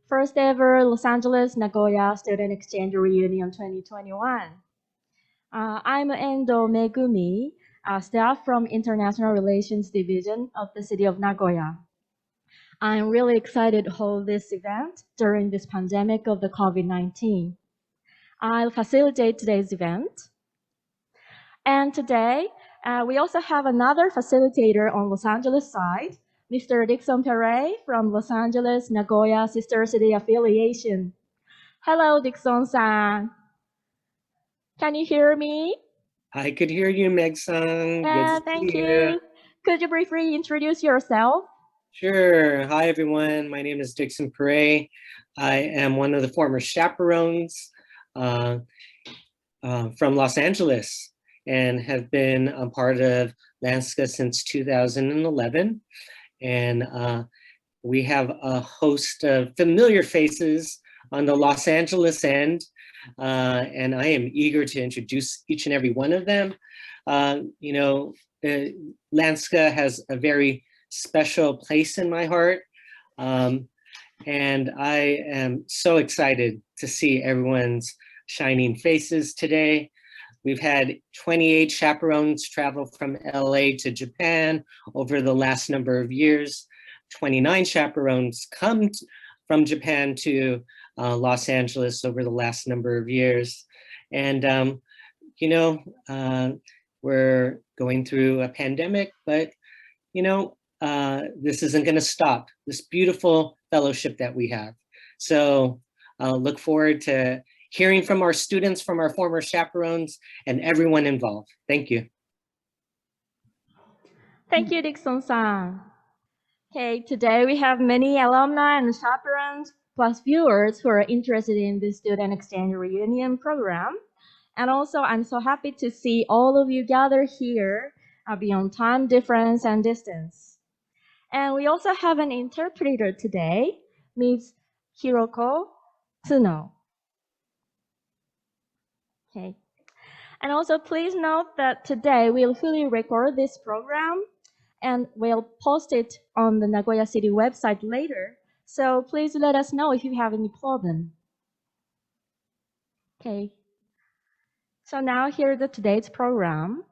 first ever Los Angeles Nagoya Student Exchange Reunion 2021. I'm Endo Megumi, staff from International Relations Division of the city of Nagoya. I'm really excited to hold this event during this pandemic of the COVID-19. I'll facilitate today's event. And today, we also have another facilitator on Los Angeles side, Mr. Dixon Perez from Los Angeles Nagoya Sister City Affiliation. Hello, Dixon-san. Can you hear me? I could hear you, Meg-san. Thank you. Could you briefly introduce yourself? Sure. Hi, everyone. My name is Dixon Perez. I am one of the former chaperones from Los Angeles and have been a part of LANSCA since 2011. And we have a host of familiar faces on the Los Angeles end. And I am eager to introduce each and every one of them. LANSCA has a very special place in my heart. And I am so excited to see everyone's shining faces today. We've had 28 chaperones travel from LA to Japan over the last number of years. 29 chaperones come from Japan to Los Angeles over the last number of years. And, we're going through a pandemic, but, this isn't going to stop this beautiful fellowship that we have. So look forward to hearing from our students, from our former chaperones, and everyone involved. Thank you. Thank you, Dixon-san. Okay, today we have many alumni and chaperones, plus viewers who are interested in the Student Exchange Reunion program. And also, I'm so happy to see all of you gather here beyond time difference and distance. And we also have an interpreter today, Ms. Hiroko Tsuno. Okay. And also please note that today we'll fully record this program and we'll post it on the Nagoya City website later. So please let us know if you have any problem. Okay. So now here's today's program.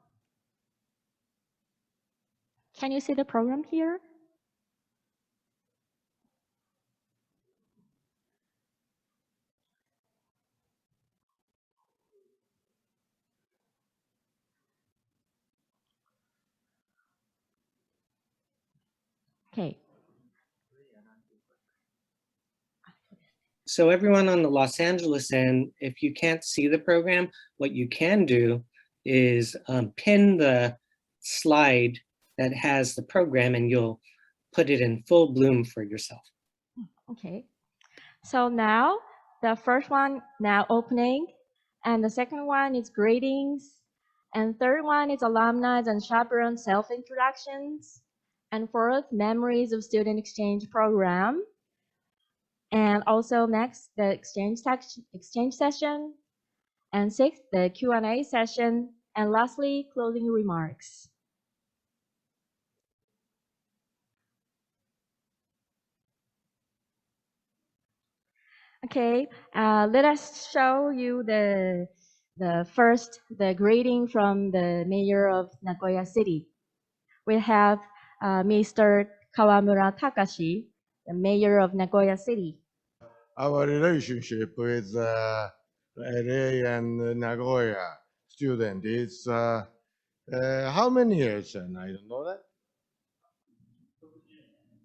Can you see the program here? Okay. So everyone on the Los Angeles end, if you can't see the program, what you can do is pin the slide that has the program and you'll put it in full bloom for yourself. Okay. So now the first one now opening, and the second one is greetings, and third one is alumni and chaperone self-introductions, and fourth, memories of student exchange program, and also next, the exchange session, and sixth, the Q&A session, and lastly, closing remarks. Okay, let us show you the greeting from the mayor of Nagoya City. We have Mr. Kawamura Takashi, the mayor of Nagoya City. Our relationship with LA and Nagoya student is how many years? And I don't know that.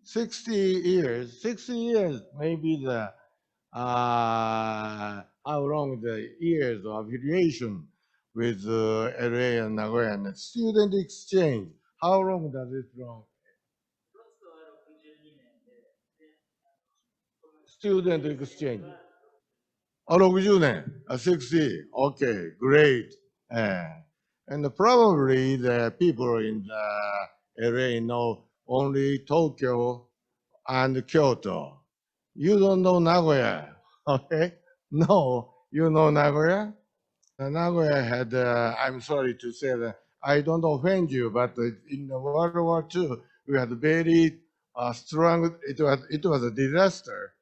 60 years. 60 years, maybe the how long the years of affiliation with LA and Nagoya and student exchange. How long does it long? Student exchange. 60年, 60. Okay, great. And probably the people in the LA know only Tokyo and Kyoto. You don't know Nagoya, okay? No, you know Nagoya? Nagoya had, I'm sorry to say that, I don't offend you, but in the World War II, we had very strong, it was a disaster.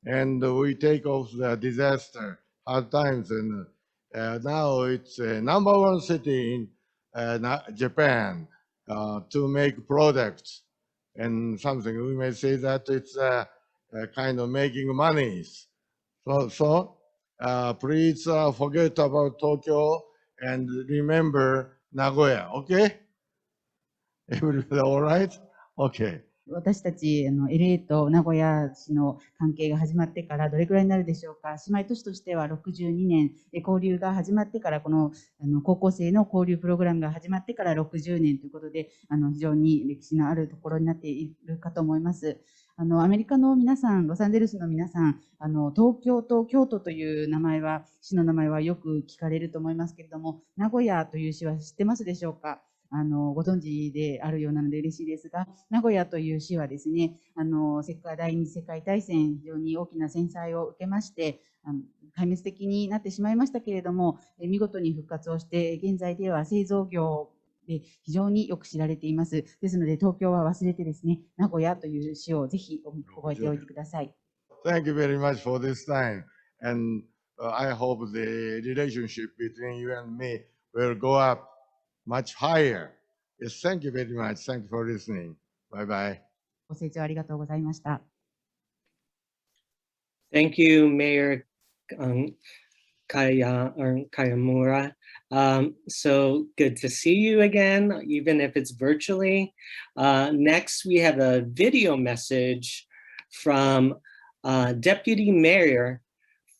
and we take off the disaster, hard times, and now it's #1 city in Japan to make products and something. We may say that it's kind of making monies. So please forget about Tokyo and remember Nagoya, okay? Everybody all right? Okay. 私たちLA と名古屋市の関係が始まってからどれくらいになるでしょうか。姉妹都市としては62年、交流が始まってから、この高校生の交流プログラムが始まってから60年ということで、非常に歴史のあるところになっているかと思います。アメリカの皆さん、ロサンゼルスの皆さん、東京と京都という名前は、市の名前はよく聞かれると思いますけれども、名古屋という市は知ってますでしょうか。ご存知であるようなので嬉しいですが、名古屋という市はですね、第二次世界大戦、非常に大きな戦災を受けまして、壊滅的になってしまいましたけれども、見事に復活をして、現在では製造業で非常によく知られています。ですので、東京は忘れてですね、名古屋という市をぜひ覚えておいてください。Thank you very much for this time. And I hope the relationship between you and me will go up much higher. Yes, thank you very much. Thank you for listening. Bye bye. ご清聴ありがとうございました。Thank you, Mayor Kayamura. So good to see you again, even if it's virtually. Next, we have a video message from Deputy Mayor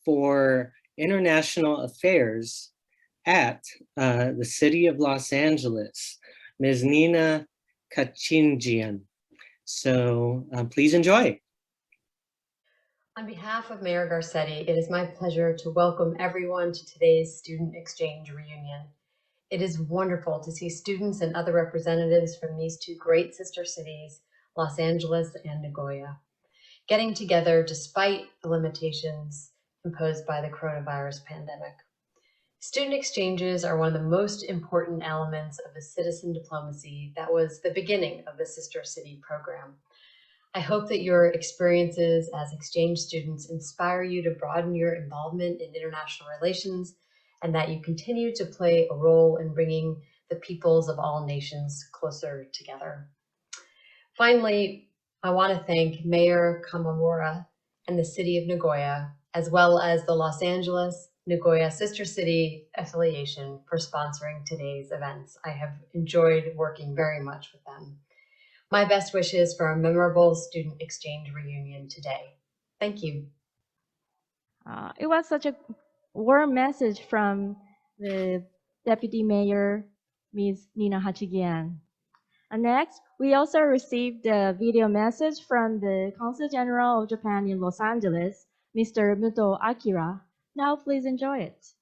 for International Affairs at the City of Los Angeles, Ms. Nina Kachinjian. So please enjoy. On behalf of Mayor Garcetti, it is my pleasure to welcome everyone to today's Student Exchange Reunion. It is wonderful to see students and other representatives from these two great sister cities, Los Angeles and Nagoya, getting together despite the limitations imposed by the coronavirus pandemic. Student exchanges are one of the most important elements of the citizen diplomacy that was the beginning of the Sister City program. I hope that your experiences as exchange students inspire you to broaden your involvement in international relations and that you continue to play a role in bringing the peoples of all nations closer together. Finally, I want to thank Mayor Kamamura and the City of Nagoya, as well as the Los Angeles Nagoya Sister City affiliation for sponsoring today's events. I have enjoyed working very much with them. My best wishes for a memorable student exchange reunion today. Thank you. It was such a warm message from the Deputy Mayor, Ms. Nina Hachigian. And next, we also received a video message from the Consul General of Japan in Los Angeles, Mr. Muto Akira. Now please enjoy it.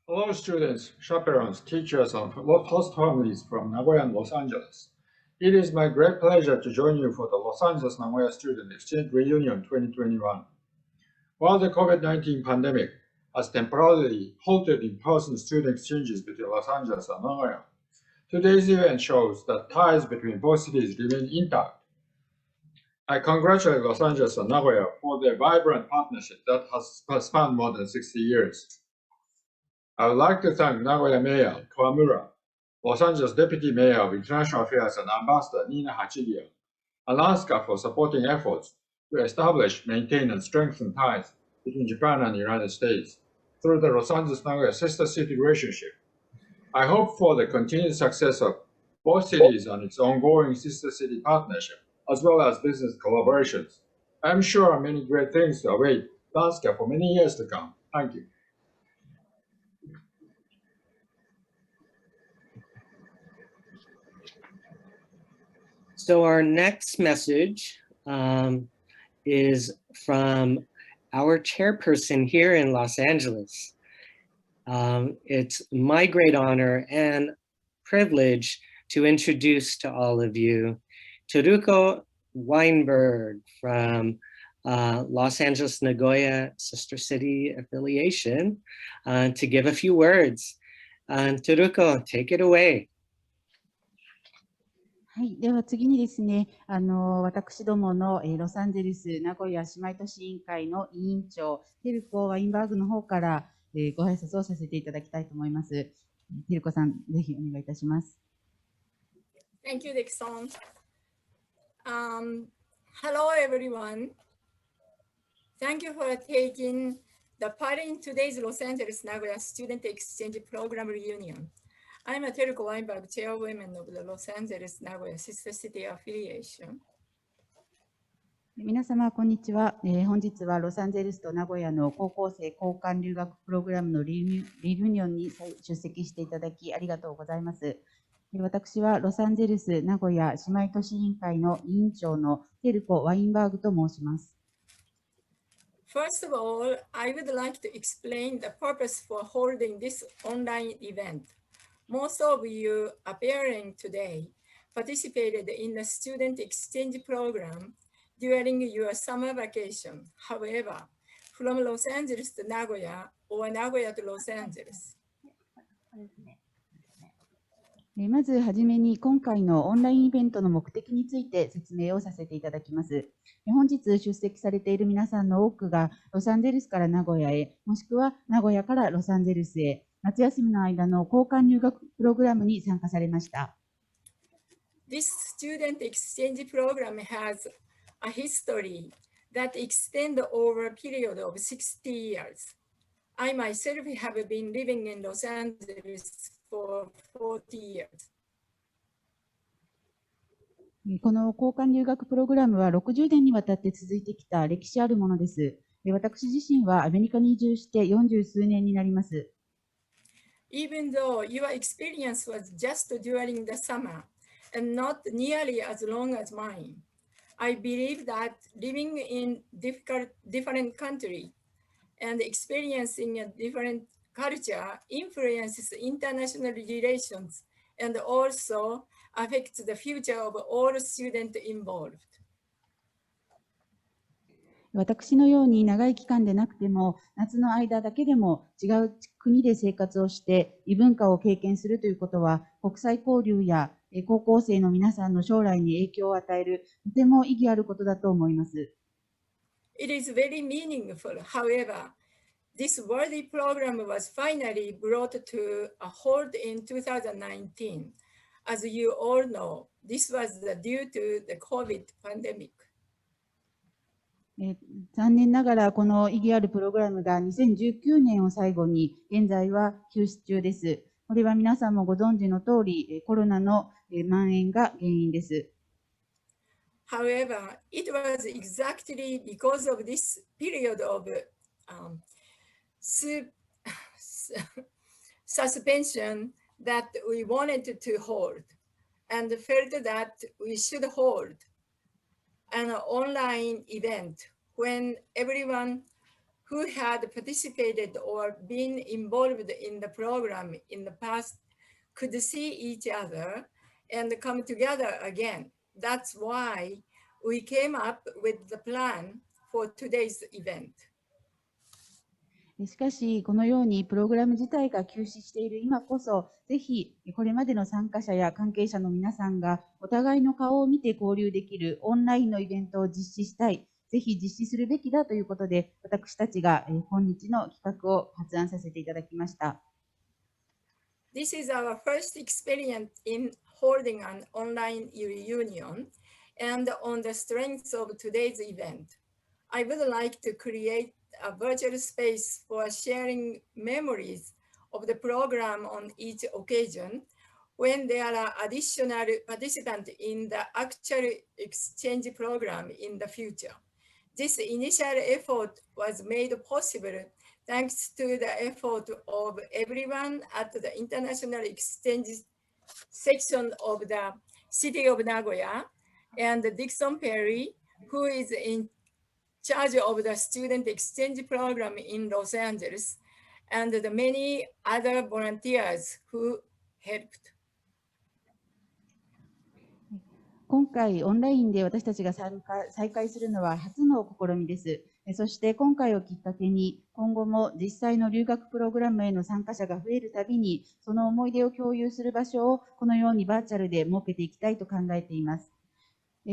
Hello students, chaperones, teachers, and host families from Nagoya and Los Angeles. It is my great pleasure to join you for the Los Angeles Nagoya Student Exchange Reunion 2021. While the COVID-19 pandemic has temporarily halted in-person student exchanges between Los Angeles and Nagoya, today's event shows that ties between both cities remain intact. I congratulate Los Angeles and Nagoya for their vibrant partnership that has spanned more than 60 years. I would like to thank Nagoya Mayor Kawamura, Los Angeles Deputy Mayor of International Affairs and Ambassador Nina Hachigian, and ASCA for supporting efforts to establish, maintain, and strengthen ties between Japan and the United States through the Los Angeles-Nagoya Sister City relationship. I hope for the continued success of both cities and its ongoing Sister City partnership, as well as business collaborations. I am sure many great things await ASCA for many years to come. Thank you. So our next message is from our chairperson here in Los Angeles. It's my great honor and privilege to introduce to all of you Teruko Weinberg from Los Angeles Nagoya Sister City affiliation to give a few words. Teruko, take it away. はい、では次にですね、私どもの、ロサンゼルス名古屋姉妹都市委員会の委員長、テルコ・ワインバーグの方から、ご挨拶をさせていただきたいと思います。テルコさん、ぜひお願いいたします。Thank you, Dixon. Hello, everyone. Thank you for taking the part in today's Los Angeles Nagoya Student Exchange Program Reunion. I'm Teruko Weinberg, Chairwoman of the Los Angeles Nagoya Sister City Affiliation. 皆様、こんにちは。本日はロサンゼルスと名古屋の高校生交換留学プログラムのリユニオンに出席していただきありがとうございます。私はロサンゼルス名古屋姉妹都市委員会の委員長のテルコ・ワインバーグと申します。First of all, I would like to explain the purpose for holding this online event. Most of you appearing today participated in the student exchange program during your summer vacation. However, from Los Angeles to Nagoya or Nagoya to Los Angeles. まずはじめに今回のオンラインイベントの目的について説明をさせていただきます。本日出席されている皆さんの多くがロサンゼルスから名古屋へ、もしくは名古屋からロサンゼルスへ、夏休みの間の交換留学プログラムに参加されました。This student exchange program has a history that extends over a period of 60 years. I myself have been living in Los Angeles for 40 years. この交換留学プログラムは60年にわたって続いてきた歴史あるものです。私自身はアメリカに移住して40数年になります。Even though your experience was just during the summer and not nearly as long as mine, I believe that living in different country and experiencing a different culture influences international relations and also affects the future of all students involved. 私のように長い期間でなくても、夏の間だけでも違う国で生活をして異文化を経験するということは、国際交流や高校生の皆さんの将来に影響を与える、とても意義あることだと思います。It is very meaningful. However, this worthy program was finally brought to a halt in 2019. As you all know, this was due to the COVID pandemic. 残念ながらこの意義あるプログラムが2019年を最後に現在は休止中です。これは皆さんもご存知の通りコロナの蔓延が原因です。However, it was exactly because of this period of suspension that we wanted to hold and felt that we should hold an online event when everyone who had participated or been involved in the program in the past could see each other and come together again. That's why we came up with the plan for today's event. しかし、このようにプログラム自体が休止している今こそ、ぜひこれまでの参加者や関係者の皆さんがお互いの顔を見て交流できるオンラインのイベントを実施したい、ぜひ実施するべきだということで、私たちが本日の企画を発案させていただきました。This is our first experience in holding an online reunion, and on the strength of today's event, I would like to create a virtual space for sharing memories of the program on each occasion when there are additional participants in the actual exchange program in the future. This initial effort was made possible thanks to the effort of everyone at the International Exchange section of the City of Nagoya and Dixon Perry, who is in charge of the student exchange program in Los Angeles, and the many other volunteers who helped. 今回オンラインで私たちが再開するのは初の試みです。そして今回をきっかけに、今後も実際の留学プログラムへの参加者が増えるたびに、その思い出を共有する場所をこのようにバーチャルで設けていきたいと考えています。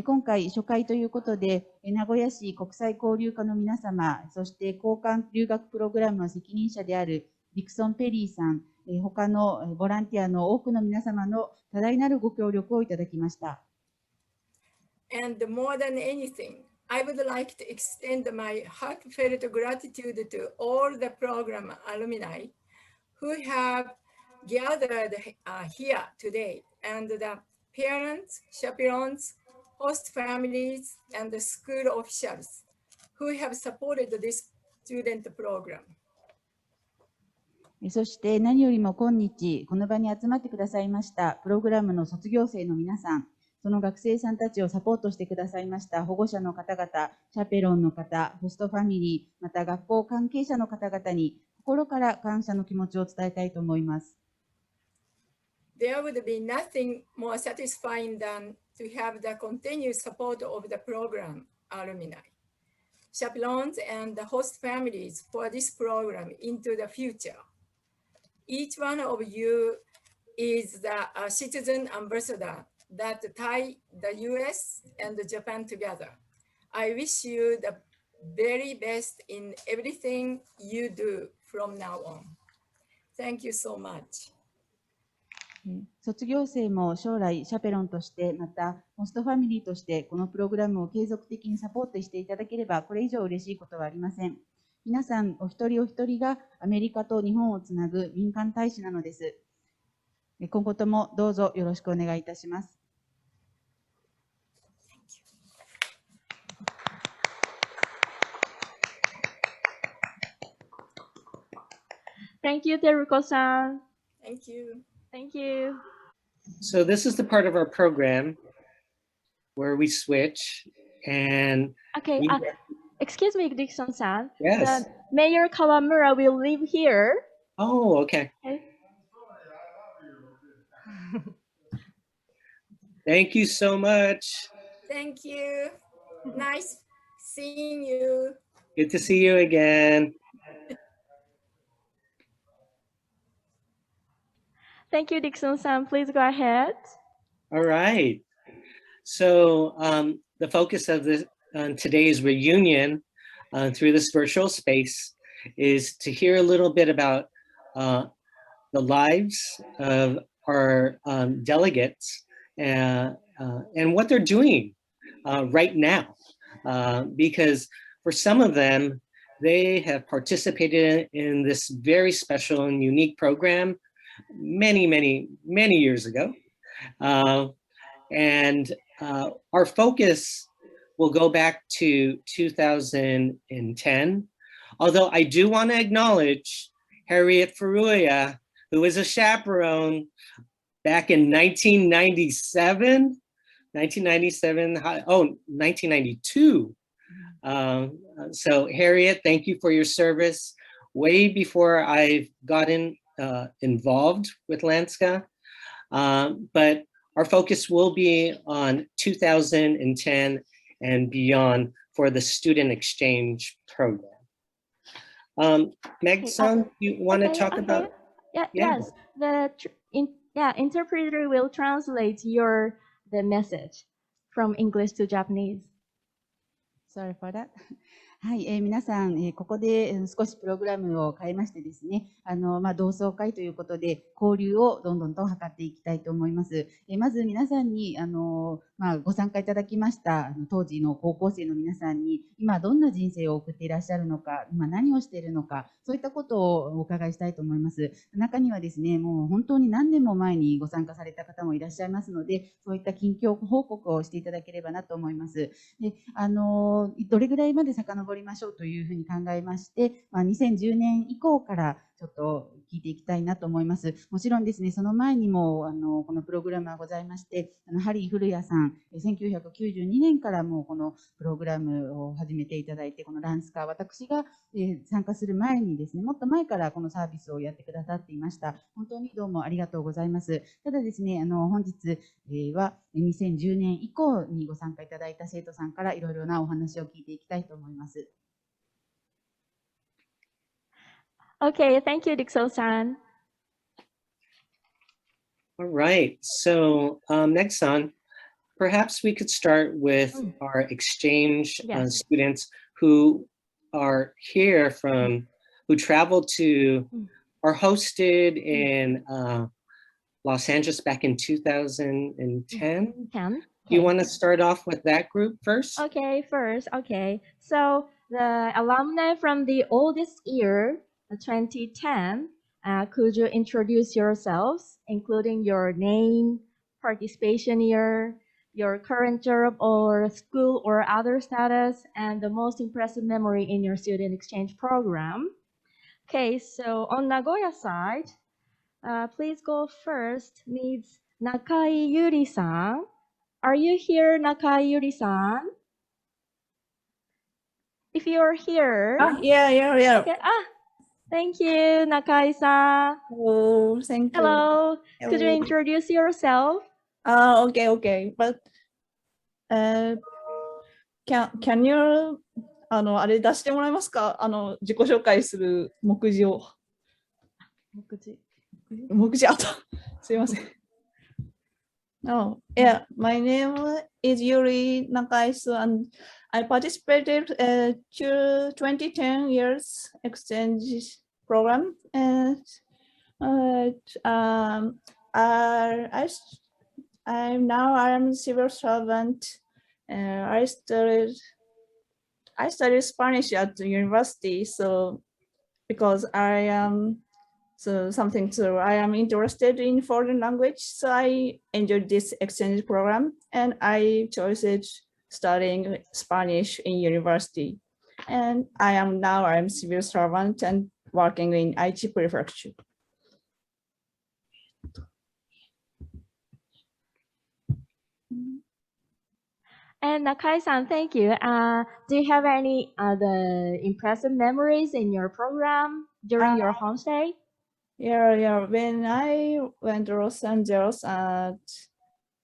今回初回ということで、名古屋市国際交流課の皆様、そして交換留学プログラムの責任者であるディクソン・ペリーさん、他のボランティアの多くの皆様の多大なるご協力をいただきました。And more than anything, I would like to extend my heartfelt gratitude to all the program alumni who have gathered here today, and the parents, chaperones, host families, and the school officials who have supported this student program. そして何よりも今日、この場に集まってくださいましたプログラムの卒業生の皆さん、その学生さんたちをサポートしてくださいました保護者の方々、シャペロンの方、ホストファミリー、また学校関係者の方々に心から感謝の気持ちを伝えたいと思います。There would be nothing more satisfying than to have the continued support of the program alumni, chaperones, and the host families for this program into the future. Each one of you is the citizen ambassador that tie the US and Japan together. I wish you the very best in everything you do from now on. Thank you so much. 卒業生も将来シャペロンとして、またホストファミリーとしてこのプログラムを継続的にサポートしていただければ、これ以上嬉しいことはありません。皆さんお一人お一人がアメリカと日本をつなぐ民間大使なのです。今後ともどうぞよろしくお願いいたします。Thank you, Teruko-san. Thank you. Thank you. So this is the part of our program where we switch and Okay, we, excuse me, Dixon-san. yes. Mayor Kawamura will leave here. Oh, okay. Thank you so much. Thank you. Nice seeing you. Good to see you again. Thank you, Dixon-san. Please go ahead. All right. So the focus of today's reunion through this virtual space is to hear a little bit about the lives of our delegates and what they're doing right now. Because for some of them, they have participated in this very special and unique program many years ago. And our focus will go back to 2010. Although I do want to acknowledge Harriet Furuya, who was a chaperone back in 1997, 1992. So Harriet, thank you for your service way before I've gotten involved with Lanska. But our focus will be on 2010 and beyond for the student exchange program. Meg-san, you want to talk about? Yes. The interpreter will translate the message from English to Japanese. Sorry for that. はい、皆さん、ここで少しプログラムを変えましてですね、同窓会ということで交流をどんどんと図っていきたいと思います。まず皆さんにご参加いただきました当時の高校生の皆さんに今どんな人生を送っていらっしゃるのか、今何をしているのか、そういったことをお伺いしたいと思います。中にはですね、もう本当に何年も前にご参加された方もいらっしゃいますので、そういった近況報告をしていただければなと思います。で、どれぐらいまで遡りましょうというふうに考えまして、2010年以降からちょっと聞いていきたいなと思います。もちろんですね、その前にもこのプログラムはございまして、ハリー・古谷さん、1992年からもうこのプログラムを始めていただいて、このランスカー、私が参加する前にですね、もっと前からこのサービスをやってくださっていました。本当にどうもありがとうございます。ただですね、本日は2010年以降にご参加いただいた生徒さんからいろいろなお話を聞いていきたいと思います。Okay, thank you, Dixo-san. All right, so next on, perhaps we could start with our exchange Yes. students who are here who traveled to or hosted in Los Angeles back in 2010. 10. You want to start off with that group first? Okay, first, okay. So the alumni from the oldest year, 2010, could you introduce yourselves, including your name, participation year, your current job or school or other status, and the most impressive memory in your student exchange program? Okay, so on Nagoya side, please go first, Ms. Nakai Yuri-san. Are you here, Nakai Yuri-san? If you're here. Yeah. Okay. Thank you, Nakai-san. Oh, thank you. Hello. Could you introduce yourself? Okay. But can you あれ出してもらえますか？自己紹介する目次を。目次あった。すいません。Oh, yeah. My name is Yuri Nakaisu, and I participated to 2010 years exchange program. And I'm civil servant. I studied Spanish at the university, so because I am I am interested in foreign language, so I enjoyed this exchange program, and I chose studying Spanish in university. And I'm civil servant and working in Aichi Prefecture. And Nakai-san, thank you. Do you have any other impressive memories in your program during your homestay? Yeah. When I went to Los Angeles,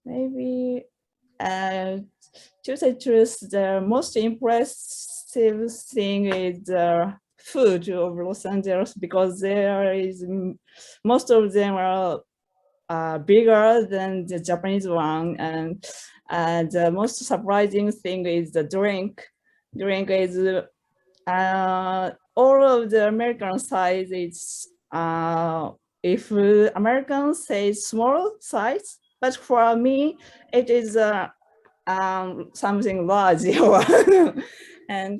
maybe to say the truth, the most impressive thing is the food of Los Angeles, because most of them are bigger than the Japanese one, and the most surprising thing is the drink. Drink is all of the American size is if Americans say small size, but for me it is something large. And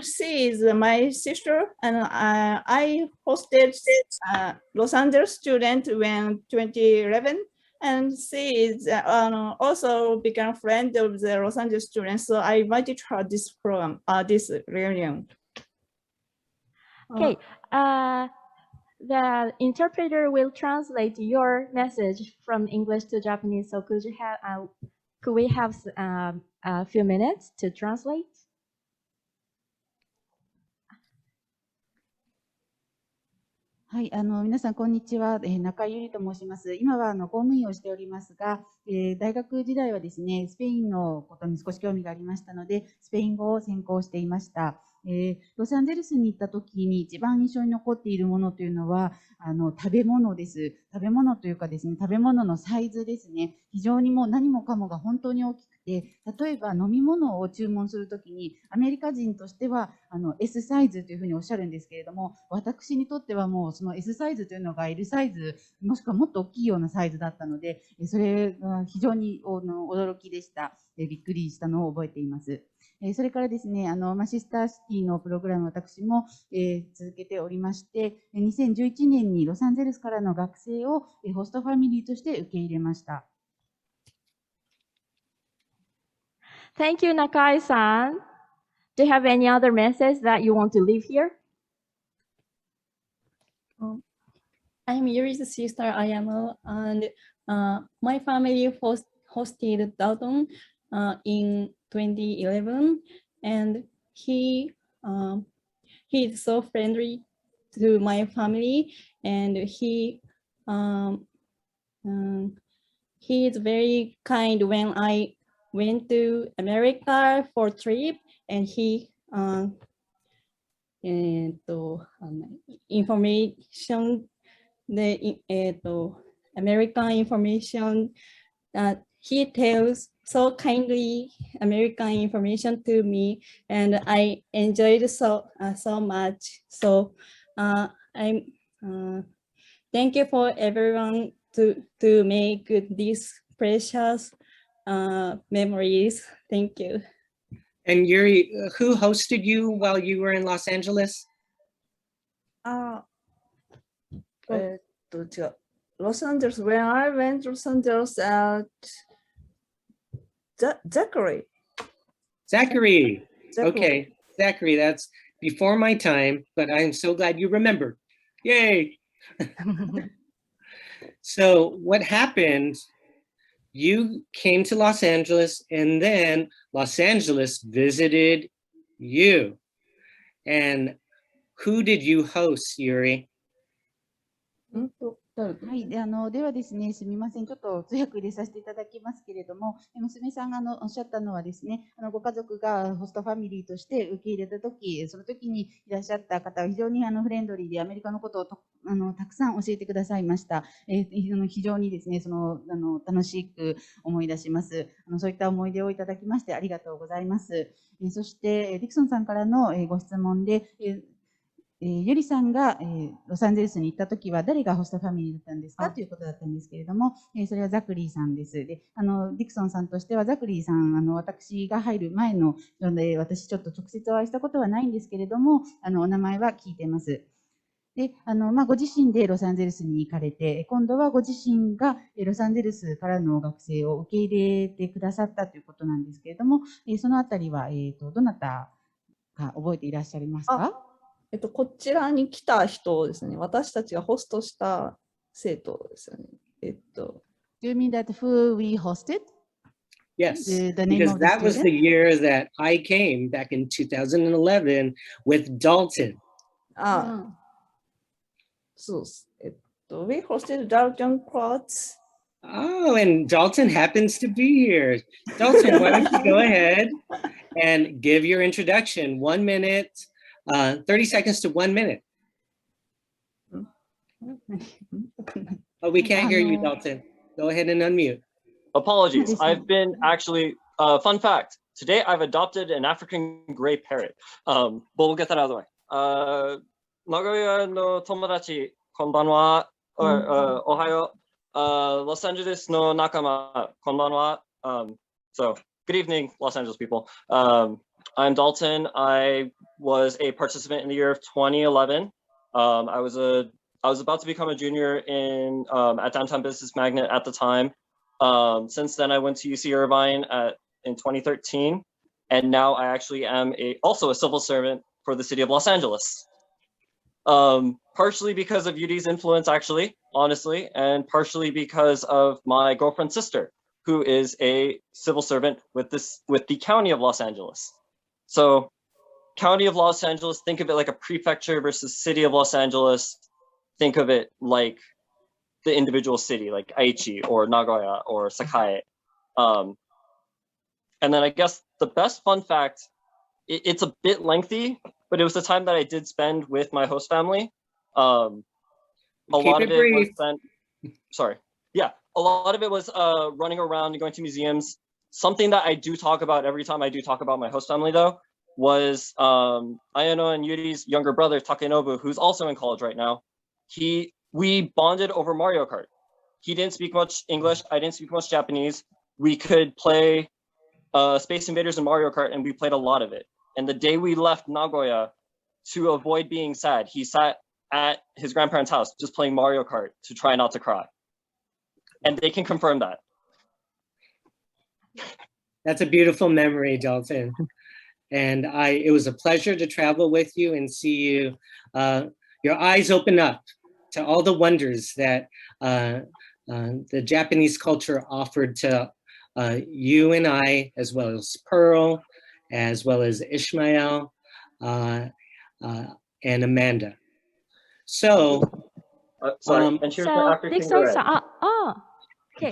she is my sister, and I hosted Los Angeles student when 2011, and she is also became a friend of the Los Angeles students. So I invited her this program, this reunion. Okay, the interpreter will translate your message from English to Japanese. So could we have a few minutes to translate? はい、皆さんこんにちは、中井ゆりと申します。今は公務員をしておりますが、大学時代はですね、スペインのことに少し興味がありましたので、スペイン語を専攻していました。ロサンゼルスに行った時に一番印象に残っているものというのは食べ物です。食べ物というかですね、食べ物のサイズですね。非常にもう何もかもが本当に大きくて、例えば飲み物を注文するときにアメリカ人としてはS サイズというふうにおっしゃるんですけれども、私にとってはもうその S サイズというのが L サイズもしくはもっと大きいようなサイズだったので、それが非常に驚きでした。びっくりしたのを覚えています。それからですね、シスターシティのプログラム私も、続けておりまして、2011年にロサンゼルスからの学生をホストファミリーとして受け入れました。Thank you, Nakai-san. Do you have any other message that you want to leave here? I'm Yuri's sister, Ayano, and my family hosted Dalton in 2011, and he is so friendly to my family, and he is very kind when I went to America for trip, and he information, American information that he tells so kindly American information to me, and I enjoyed so much. So I'm thank you for everyone to make these precious memories. Thank you. And Yuri, who hosted you while you were in Los Angeles? 違う。Los Angeles, when I went to Los Angeles, Zachary. Zachary. Okay, Zachary, that's before my time, but I'm so glad you remembered. Yay. So what happened, you came to Los Angeles and then Los Angeles visited you. And who did you host, Yuri? はい、ではですね、すみません、ちょっと通訳入れさせていただきますけれども、娘さんがおっしゃったのはですね、ご家族がホストファミリーとして受け入れたとき、その時にいらっしゃった方は非常にフレンドリーでアメリカのことをたくさん教えてくださいました。非常にですね、楽しく思い出します。そういった思い出をいただきましてありがとうございます。そして、ディクソンさんからのご質問で、ゆりさんが、ロサンゼルスに行ったときは誰がホストファミリーだったんですかということだったんですけれども、それはザクリーさんです。で、ディクソンさんとしてはザクリーさん、私が入る前のので、私ちょっと直接お会いしたことはないんですけれども、お名前は聞いてます。で、ご自身でロサンゼルスに行かれて、今度はご自身がロサンゼルスからの学生を受け入れてくださったということなんですけれども、そのあたりは、どなたか覚えていらっしゃいますか？こちらに来た人ですね。私たちがホストした生徒ですよね。Do you mean that who we hosted? Yes, the name because of the that was the student? year that I came back in 2011 with Dalton. そうです。We hosted Dalton Quartz. Oh, and Dalton happens to be here. Dalton, why don't you go ahead and give your introduction? 1 minute, 30 seconds to 1 minute. Oh, we can't hear you, Dalton. Go ahead and unmute. Apologies. I've been actually, fun fact, today I've adopted an African gray parrot. But we'll get that out of the way. Nagoya no tomodachi, konbanwa, ohayo. Los Angeles no nakama, konbanwa. So good evening, Los Angeles people. I'm Dalton. I was a participant in the year of 2011. I was about to become a junior in at Downtown Business Magnet at the time. Since then, I went to UC Irvine in 2013, and now I actually am also a civil servant for the city of Los Angeles. Partially because of Yudi's influence, actually, honestly, and partially because of my girlfriend's sister, who is a civil servant with the county of Los Angeles. So, county of Los Angeles, think of it like a prefecture versus city of Los Angeles. Think of it like the individual city, like Aichi or Nagoya or Sakai. And then I guess the best fun fact, it's a bit lengthy, but it was the time that I did spend with my host family. A lot of it was spent, a lot of it was running around and going to museums. Something that I do talk about every time I do talk about my host family, though, was Ayano and Yuri's younger brother, Takenobu, who's also in college right now. We bonded over Mario Kart. He didn't speak much English. I didn't speak much Japanese. We could play Space Invaders and Mario Kart, and we played a lot of it. And the day we left Nagoya, to avoid being sad, he sat at his grandparents' house just playing Mario Kart to try not to cry. And they can confirm that. That's a beautiful memory, Dalton. And it was a pleasure to travel with you and see you, your eyes open up to all the wonders that the Japanese culture offered to you and I, as well as Pearl, as well as Ishmael, and Amanda. So, sorry, and here's the African Dixon, red. Okay.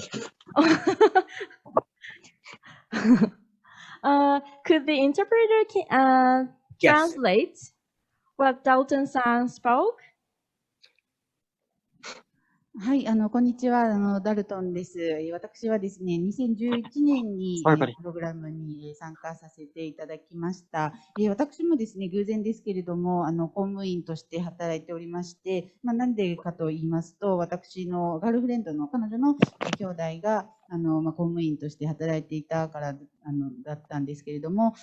Could the interpreter Yes. translate what Dalton-san spoke. はい、こんにちは、ダルトンです。私はですね、2011年にプログラムに参加させていただきました。私もですね、偶然ですけれども、公務員として働いておりまして、なんでかと言いますと、私のガールフレンドの彼女の兄弟が、公務員として働いていたから、だったんですけれども、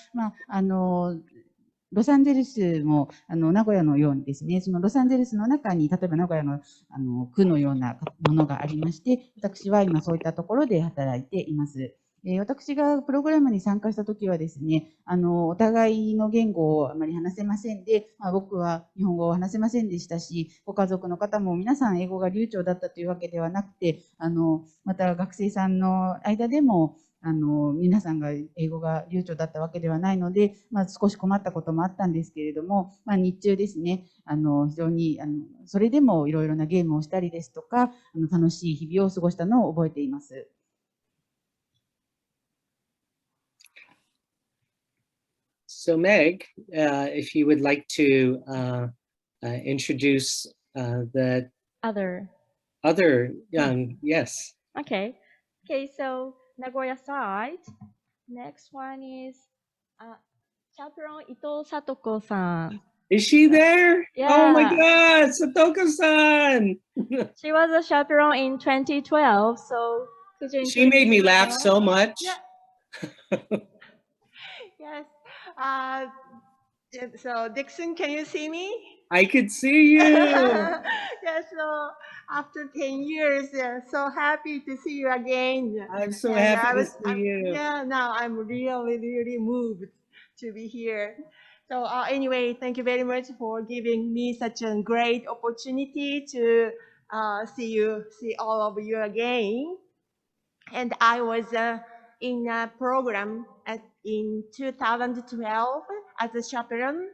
ロサンゼルスも名古屋のようにですね、そのロサンゼルスの中に、例えば名古屋の区のようなものがありまして、私は今そういったところで働いています。私がプログラムに参加したときはですね、お互いの言語をあまり話せませんで、僕は日本語を話せませんでしたし、ご家族の方も皆さん英語が流暢だったというわけではなくて、また学生さんの間でも、皆さんが英語が流暢だったわけではないので、少し困ったこともあったんですけれども、日中ですね、非常に、それでもいろいろなゲームをしたりですとか、楽しい日々を過ごしたのを覚えています。So Meg, if you would like to introduce the Other. Yes. Okay. Okay, so Nagoya side. Next one is chaperone Ito Satoko-san. Is she there? Yeah. Oh my God, Satoko-san! She was a chaperone in 2012, so could you She made me laugh so much. Yeah. Yes. So Dixon, can you see me? I could see you. Yes. So after 10 years, so happy to see you again. I'm so happy to see you. Yeah. Now I'm really moved to be here. So anyway, thank you very much for giving me such a great opportunity to see all of you again. And I was in a program in 2012 as a chaperone.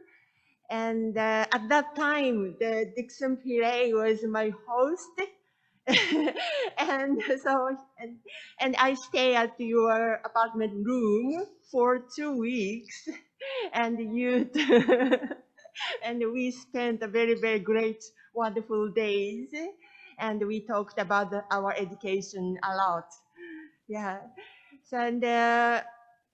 And at that time, the Dixon Pillay was my host. And so, and I stay at your apartment room for 2 weeks. And and we spent a very great, wonderful days. And we talked about our education a lot. Yeah. So,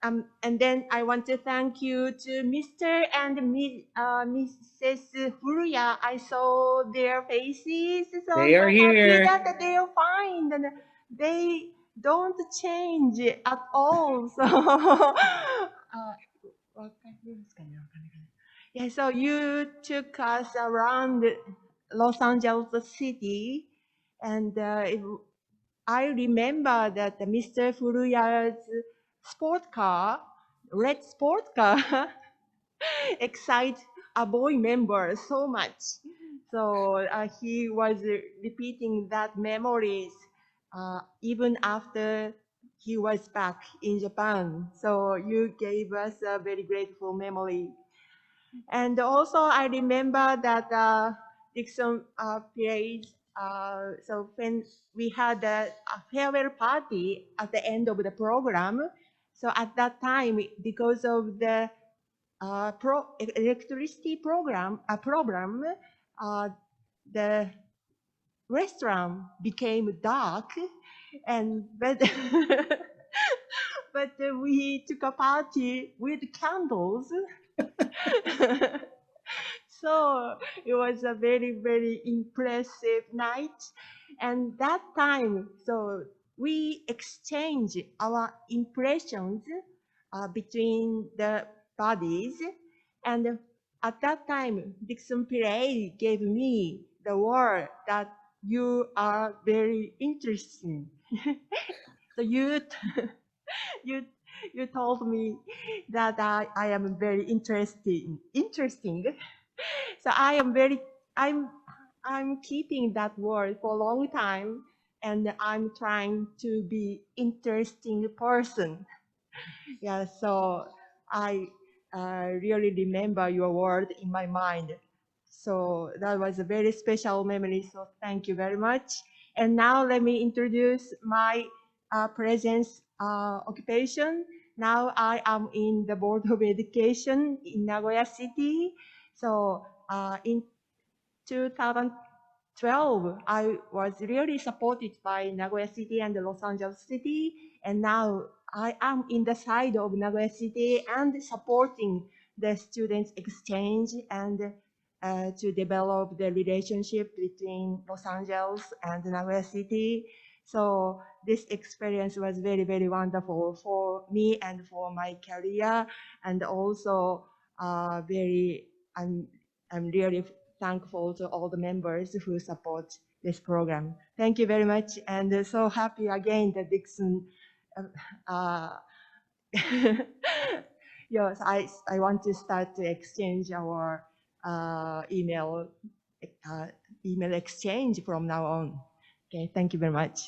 and then I want to thank you to Mr. and Mrs. Furuya. I saw their faces. So They are here. That they are fine. And they don't change at all. So, yeah, so you took us around Los Angeles City, and I remember that Mr. Furuya's red sport car, excited a boy member so much. So he was repeating that memories even after he was back in Japan. So you gave us a very grateful memory. And also I remember that Dixon plays. So when we had a farewell party at the end of the program, so at that time, because of the electricity program, the restaurant became dark, and but we took a party with candles. So it was a very impressive night. And that time, so we exchanged our impressions between the bodies. And at that time, Dixon Pillay gave me the word that you are very interesting. So you told me that I am very interesting. So I'm keeping that word for a long time, and I'm trying to be interesting person. Yeah, so I really remember your word in my mind. So that was a very special memory. So thank you very much. And now let me introduce my present occupation. Now I am in the Board of Education in Nagoya City. So in 2012, I was really supported by Nagoya City and Los Angeles City, and now I am in the side of Nagoya City and supporting the students exchange and to develop the relationship between Los Angeles and Nagoya City. So this experience was very, very wonderful for me and for my career, and also I'm really thankful to all the members who support this program. Thank you very much, and so happy again that Dixon. Yes, I want to start to exchange our email exchange from now on. Okay, thank you very much.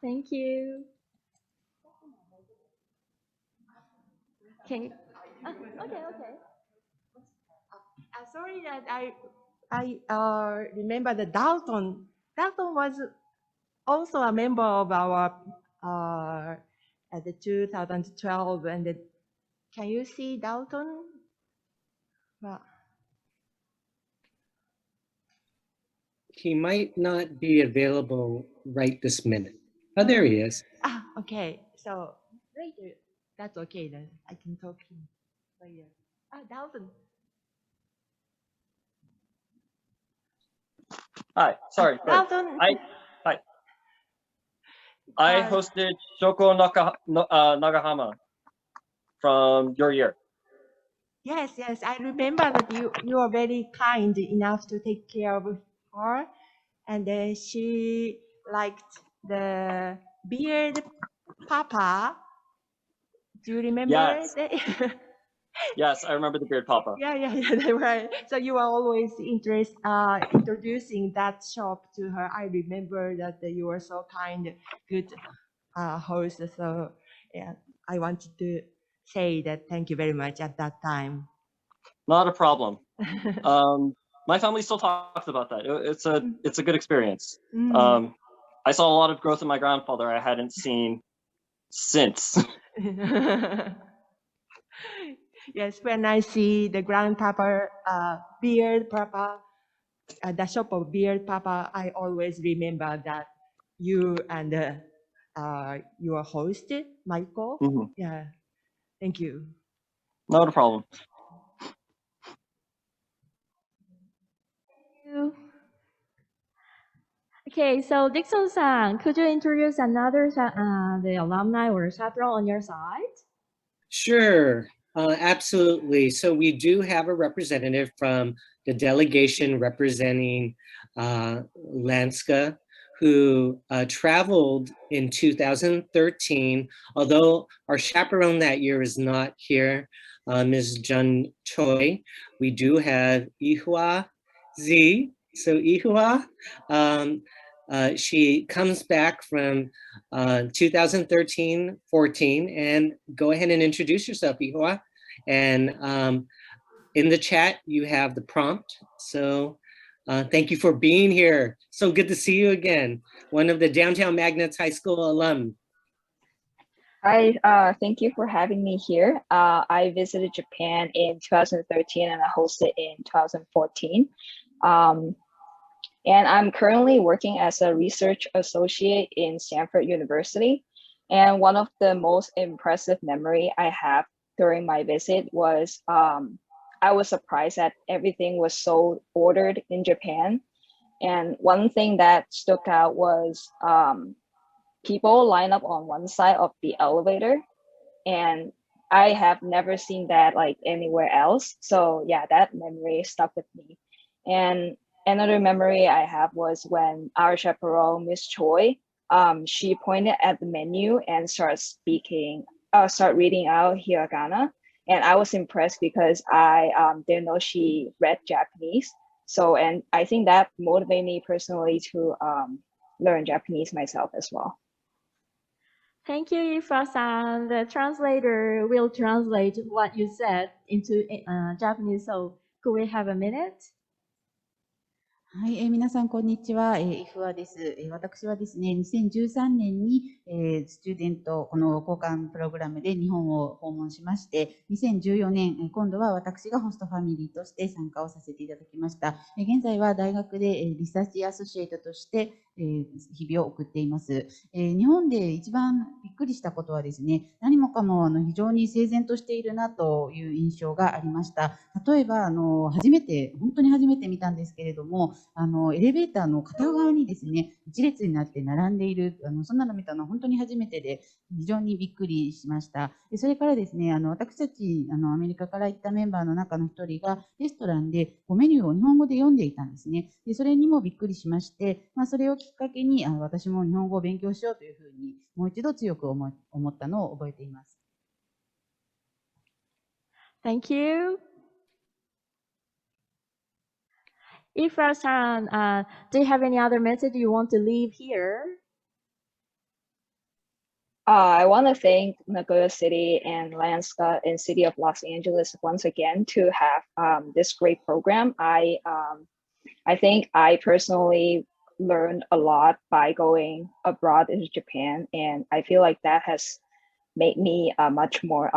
Thank you. Okay. Sorry that I remember that Dalton. Dalton was also a member of our at the 2012, and can you see Dalton? He might not be available right this minute. Oh, there he is. Okay. So later, that's okay then. I can talk to him later. Dalton. Hi, sorry. Dalton. Hi. I hosted Shoko Nagahama from your year. Yes, I remember that you are very kind enough to take care of her, and she liked the beard papa. Do you remember? Yes. That? Yes, I remember the beard papa. Yeah, right. So you are always introducing that shop to her. I remember that you were so kind, good host. So yeah, I wanted to say that thank you very much at that time. Not a problem. My family still talks about that. It's a good experience. I saw a lot of growth in my grandfather I hadn't seen since. Yes, when I see the grandpapa beard papa, the shop of beard papa, I always remember that you and your host Michael. Mm-hmm. Yeah, thank you. Not a problem. Okay, so Dixon-san, could you introduce another the alumni or chaperone on your side? Sure, absolutely. So we do have a representative from the delegation representing Lanska, who traveled in 2013, although our chaperone that year is not here, Ms. Jun Choi. We do have Ihua Z. So Ihua, she comes back from 2013-14, and go ahead and introduce yourself, Ihua. And in the chat, you have the prompt. So thank you for being here. So good to see you again. One of the Downtown Magnets High School alum. Hi, thank you for having me here. I visited Japan in 2013 and I hosted in 2014. And I'm currently working as a research associate in Stanford University. And one of the most impressive memory I have during my visit was I was surprised that everything was so ordered in Japan. And one thing that stuck out was people line up on one side of the elevator. And I have never seen that like anywhere else. So yeah, that memory stuck with me. And another memory I have was when our chaperone, Miss Choi, she pointed at the menu and start reading out hiragana. And I was impressed because I didn't know she read Japanese. So, and I think that motivated me personally to learn Japanese myself as well. Thank you, Ifa-san. The translator will translate what you said into Japanese. So could we have a minute? はい、皆さん、こんにちは。イフワです。私はですね、2013年に、スチューデント、この交換プログラムで日本を訪問しまして、2014年、今度は私がホストファミリーとして参加をさせていただきました。現在は大学でリサーチアソシエイトとして、日々を送っています。日本で一番びっくりしたことはですね、何もかも非常に整然としているなという印象がありました。例えば、本当に初めて見たんですけれども、エレベーターの片側にですね、一列になって並んでいる、そんなの見たのは本当に初めてで、非常にびっくりしました。それからですね、私たち、アメリカから行ったメンバーの中の一人が、レストランでメニューを日本語で読んでいたんですね。で、それにもびっくりしまして、それをきっかけに、私も日本語を勉強しようというふうに、もう一度強く思ったのを覚えています。Thank you. Ifra-san, do you have any other message you want to leave here? I want to thank Nagoya City and Lanska and City of Los Angeles once again to have this great program. I think I personally learned a lot by going abroad in Japan, and I feel like that has made me a much more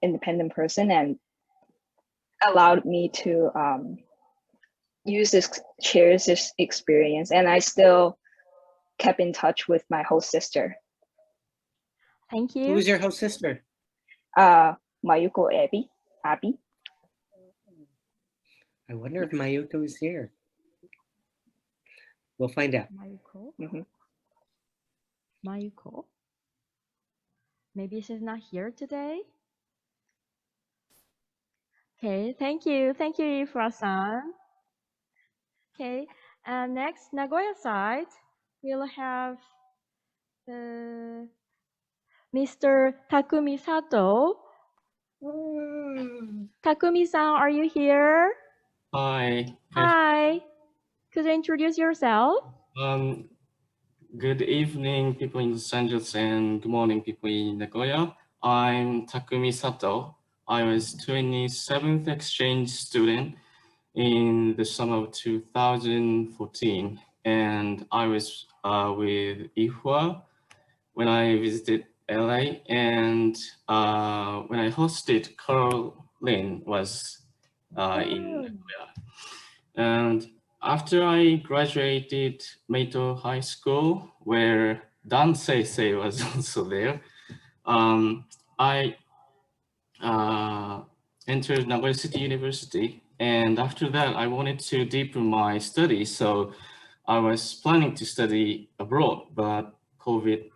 independent person and allowed me to cherish this experience. And I still kept in touch with my host sister. Thank you. Who was your host sister? Mayuko Abby. I wonder if Mayuko is here. We'll find out. Mayuko? Mm-hmm. Mayuko? Maybe she's not here today? Okay, thank you. Thank you, Ifra-san. Okay, and next, Nagoya side, we'll have Mr. Takumi Sato. Takumi-san, are you here? Hi. Hi. Could you introduce yourself? Good evening, people in Los Angeles, and good morning, people in Nagoya. I'm Takumi Sato. I was 27th exchange student in the summer of 2014, and I was with IFWA when I visited LA, and when I hosted, Carl Lin was in Nagoya. And after I graduated Meito High School, where Dan Seisei was also there, I entered Nagoya City University. And after that, I wanted to deepen my studies. So I was planning to study abroad, but COVID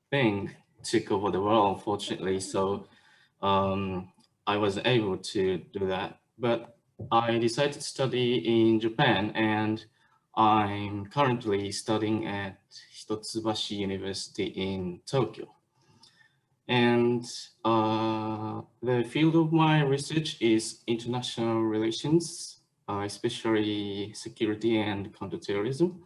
thing took over the world, unfortunately. So I wasn't able to do that. But I decided to study in Japan, and I'm currently studying at Hitotsubashi University in Tokyo. And the field of my research is international relations, especially security and counterterrorism.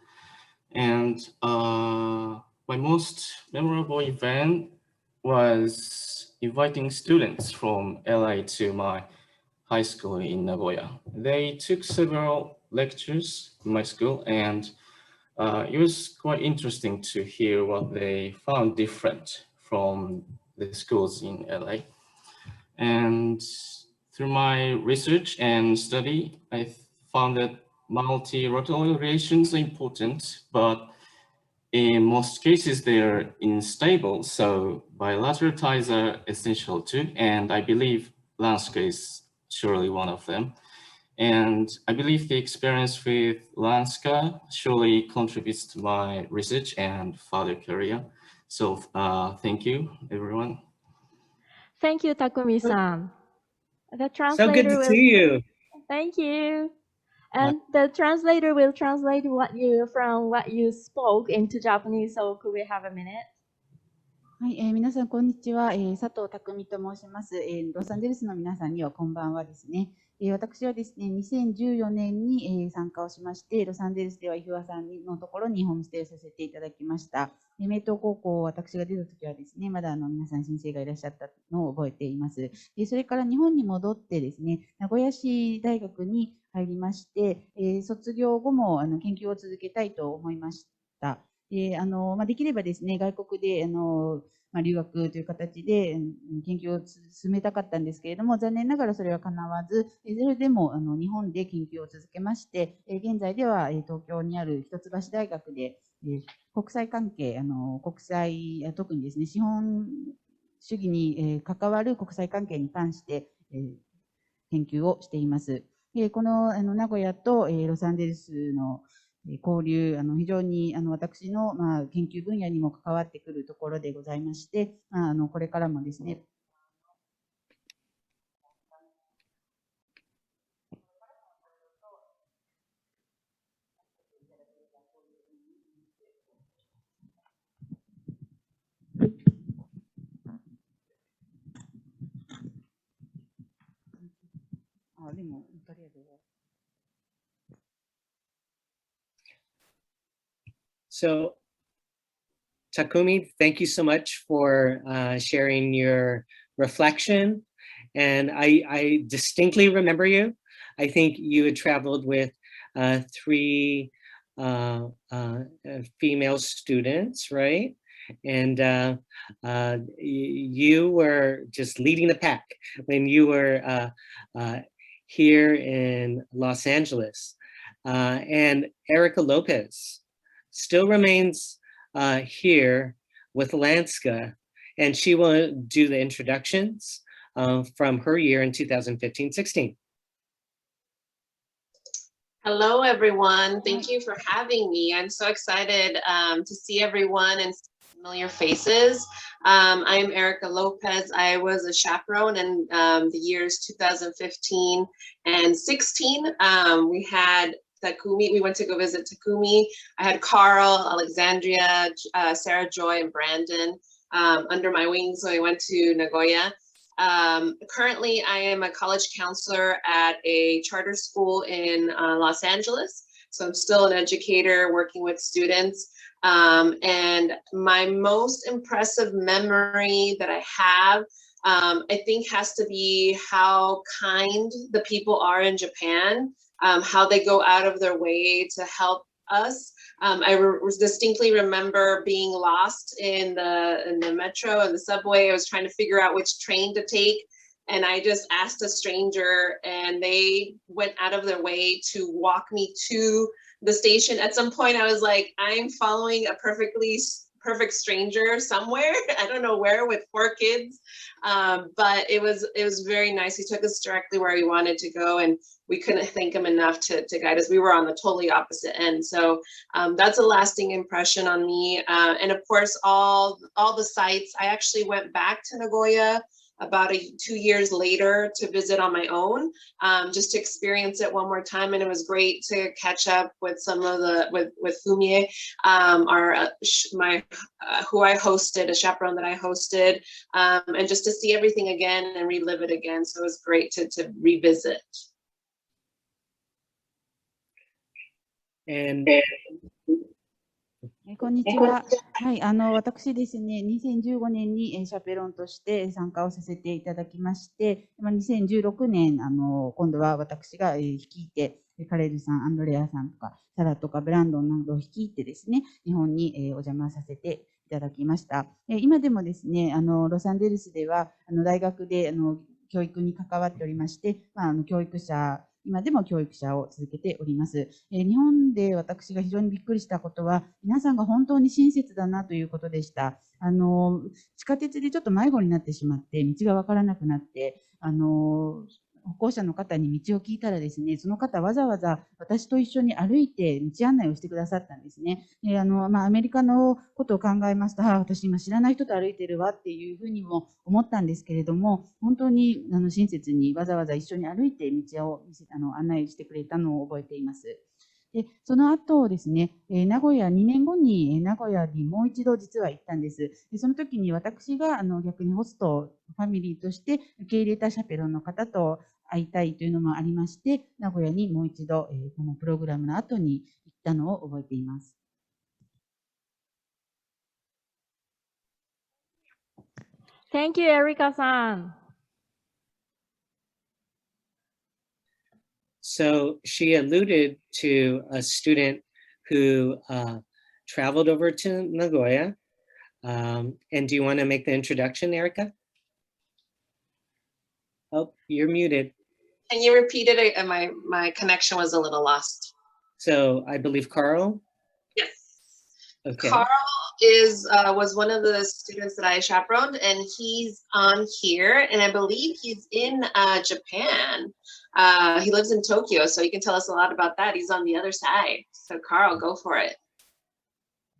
And my most memorable event was inviting students from LA to my high school in Nagoya. They took several lectures in my school, and it was quite interesting to hear what they found different from the schools in LA. And through my research and study, I found that multilateral relations are important, but in most cases they're unstable. So bilateral ties are essential too. And I believe Lanska is surely one of them. And I believe the experience with Lanska surely contributes to my research and further career. So thank you, everyone. Thank you, Takumi-san. The translator So good to see you. Thank you. And the translator will translate what you spoke into Japanese. So could we have a minute? はい、皆さん、こんにちは。佐藤匠と申します。ロサンゼルスの皆さんにはこんばんはですね。私はですね、2014年に、参加をしまして、ロサンゼルスではイフワさんのところにホームステイをさせていただきました。名東高校、私が出た時はですね、まだ皆さん先生がいらっしゃったのを覚えています。それから日本に戻ってですね、名古屋市大学に入りまして、卒業後も研究を続けたいと思いました。できればですね、外国で留学という形で研究を進めたかったんですけれども、残念ながらそれは叶わず、それでも日本で研究を続けまして、現在では東京にある一橋大学で国際関係、国際、特にですね、資本主義に関わる国際関係に関して研究をしています。この名古屋とロサンゼルスの交流、非常に私の研究分野にも関わってくるところでございまして、これからもですね、でもとりあえず。So, Takumi, thank you so much for sharing your reflection. And I distinctly remember you. I think you had traveled with 3 female students, right? And you were just leading the pack when you were here in Los Angeles. And Erica Lopez still remains here with Lanska, and she will do the introductions from her year in 2015-16. Hello, everyone. Thank you for having me. I'm so excited to see everyone and familiar faces. I'm Erica Lopez. I was a chaperone in the years 2015 and 16. We had Takumi. We went to go visit Takumi. I had Carl, Alexandria, Sarah Joy, and Brandon under my wing. So we went to Nagoya. Currently, I am a college counselor at a charter school in Los Angeles. So I'm still an educator working with students. And my most impressive memory that I have, I think has to be how kind the people are in Japan, how they go out of their way to help us. I distinctly remember being lost in the metro and the subway. I was trying to figure out which train to take. And I just asked a stranger and they went out of their way to walk me to the station. At some point I was like, I'm following a perfect stranger somewhere. I don't know where, with 4 kids. But it was very nice. He took us directly where he wanted to go, and we couldn't thank him enough to guide us. We were on the totally opposite end. So that's a lasting impression on me. And of course, all the sites. I actually went back to Nagoya about 2 years later to visit on my own, just to experience it one more time. And it was great to catch up with some of with Fumie, who I hosted, a chaperone that I hosted, and just to see everything again and relive it again. So it was great to revisit. And こんにちは。はい、私ですね、2015年にシャペロンとして参加をさせていただきまして、2016年、今度は私が率いて、カレルさん、アンドレアさんとか、サラとかブランドンなどを率いてですね、日本にお邪魔させていただきました。今でもですね、ロサンゼルスでは大学で教育に関わっておりまして、今でも教育者を続けております。日本で私が非常にびっくりしたことは、皆さんが本当に親切だなということでした。地下鉄でちょっと迷子になってしまって、道がわからなくなって、歩行者の方に道を聞いたらですね、その方わざわざ私と一緒に歩いて道案内をしてくださったんですね。アメリカのことを考えますと、私今知らない人と歩いてるわっていうふうにも思ったんですけれども、本当に親切にわざわざ一緒に歩いて道を案内してくれたのを覚えています。で、その後ですね、名古屋、2年後に名古屋にもう一度実は行ったんです。で、その時に私が逆にホストファミリーとして受け入れたシャペロンの方と会いたいというのもありまして、名古屋にもう一度、このプログラムの後に行ったのを覚えています。Thank you, Erika-san. So she alluded to a student who traveled over to Nagoya. And do you want to make the introduction, Erika? Oh, you're muted. Can you repeat it? My connection was a little lost. So I believe Carl? Yes. Okay. Carl was one of the students that I chaperoned, and he's on here, and I believe he's in Japan. He lives in Tokyo, so he can tell us a lot about that. He's on the other side. So Carl, go for it.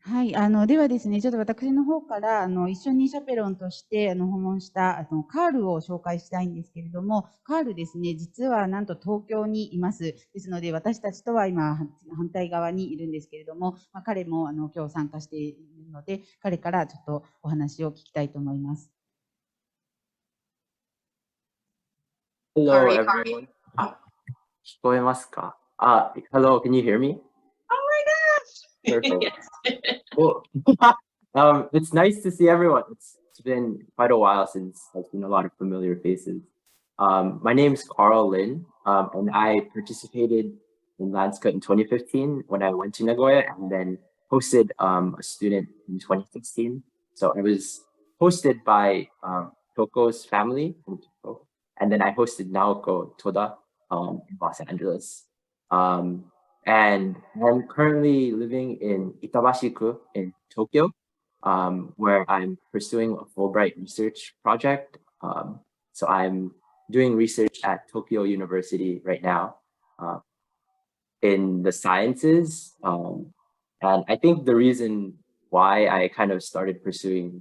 はい、ではですね、ちょっと私の方から、一緒にシャペロンとして、訪問した、カールを紹介したいんですけれども、カールですね、実はなんと東京にいます。ですので、私たちとは今、反対側にいるんですけれども、彼も、今日参加しているので、彼からちょっとお話を聞きたいと思います。Hello, everyone. 聞こえますか? Hello, can you hear me? Perfect. Cool. It's nice to see everyone. It's been quite a while since I've seen a lot of familiar faces. My name is Carl Lin, and I participated in Landscut in 2015 when I went to Nagoya, and then hosted a student in 2016. So I was hosted by Toko's family from Toko, and then I hosted Naoko Toda in Los Angeles. And I'm currently living in Itabashi-ku in Tokyo, where I'm pursuing a Fulbright research project. So I'm doing research at Tokyo University right now in the sciences. And I think the reason why I kind of started pursuing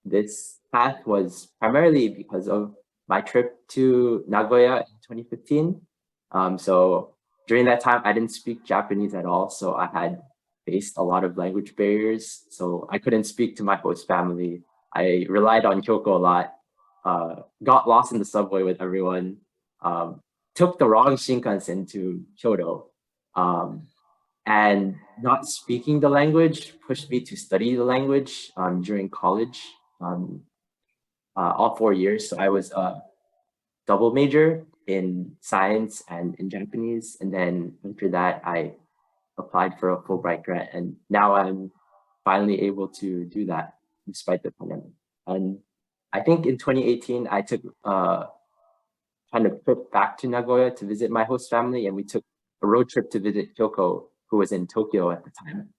this path was primarily because of my trip to Nagoya in 2015. So during that time, I didn't speak Japanese at all, so I had faced a lot of language barriers. So I couldn't speak to my host family. I relied on Kyoko a lot, got lost in the subway with everyone, took the wrong Shinkansen to Kyoto, and not speaking the language pushed me to study the language during college, all 4 years. So I was a double major in science and in Japanese. And then after that, I applied for a Fulbright grant. And now I'm finally able to do that despite the pandemic. And I think in 2018, I took kind of trip back to Nagoya to visit my host family. And we took a road trip to visit Kyoko, who was in Tokyo at the time,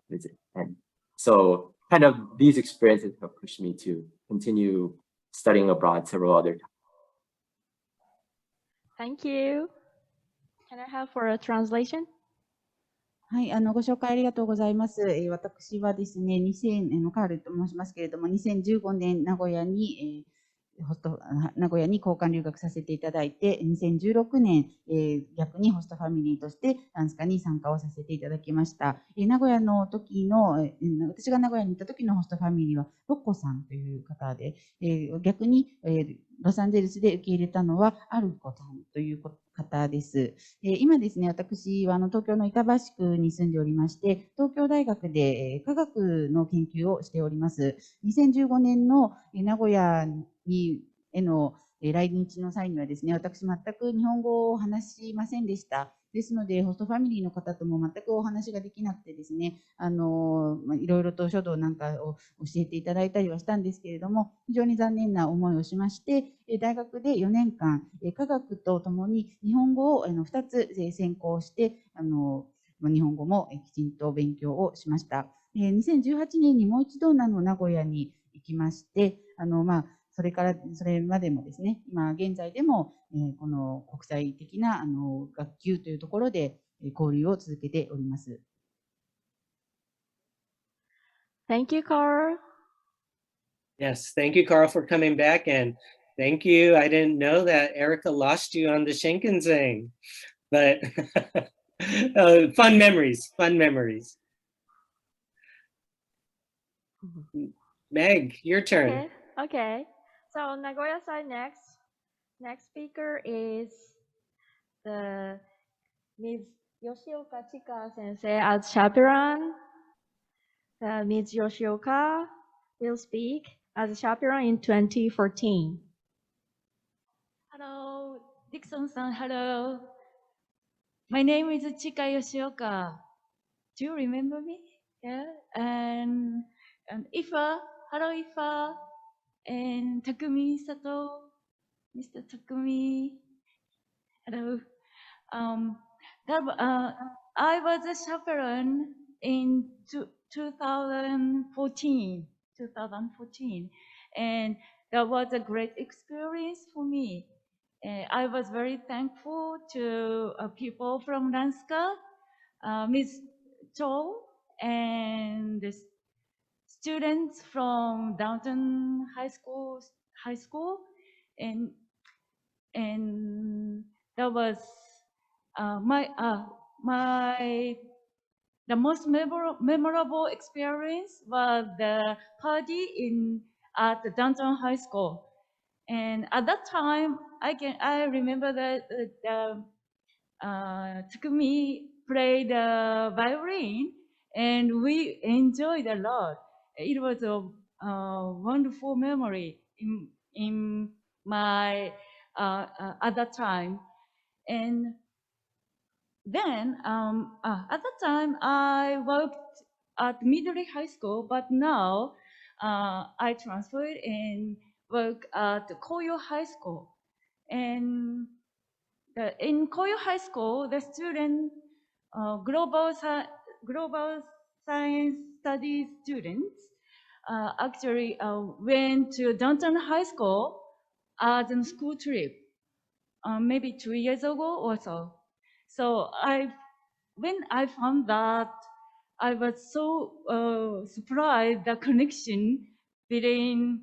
visit. And so kind of these experiences have pushed me to continue studying abroad several other times. Thank you. Can I have for a translation? はい、ご紹介ありがとうございます。私はですね、カールと申しますけれども、2015年名古屋に、名古屋に交換留学させていただいて、2016年、逆にホストファミリーとしてランスカに参加をさせていただきました。名古屋の時の、私が名古屋に行った時のホストファミリーはロッコさんという方で、逆に、ロサンゼルスで受け入れたのはアルコさんという方です。今ですね、私は東京の板橋区に住んでおりまして、東京大学で科学の研究をしております。2015年の名古屋への来日の際にはですね、私全く日本語を話しませんでした。ですので、ホストファミリーの方とも全くお話ができなくてですね、いろいろと書道なんかを教えていただいたりはしたんですけれども、非常に残念な思いをしまして、大学で4年間、科学とともに日本語を2つ専攻して、日本語もきちんと勉強をしました。2018年にもう一度名古屋に行きまして、それまでもですね、今現在でも、この国際的な学級というところで交流を続けております。Thank you, Carl. Yes, thank you, Carl, for coming back, and thank you. I didn't know that Erika lost you on the Shinkansen, but Fun memories, fun memories. Meg, your turn. Okay. Okay. So Nagoya side next. Next speaker is the Ms. Yoshioka Chika Sensei as chaperone. Ms. Yoshioka will speak as a chaperone in 2014. Hello, Dixon-san, hello. My name is Chika Yoshioka. Do you remember me? Yeah. And Ifa, hello Ifa. And Takumi Sato, Mr. Takumi. Hello. I was a chaperone in 2014, and that was a great experience for me. I was very thankful to people from Lanska, Ms. Cho, and the students from Downton High School, and that was the most memorable experience was the party at the Downtown High School. And at that time, I remember that Takumi played the violin, and we enjoyed a lot. It was a wonderful memory in my at that time. And then at that time I worked at Midori High School, but now I transferred and work at Koyo High School. And in Koyo High School, the student global science studies students actually went to Downtown High School as a school trip, maybe 2 years ago or so. So when I found that, I was so surprised the connection between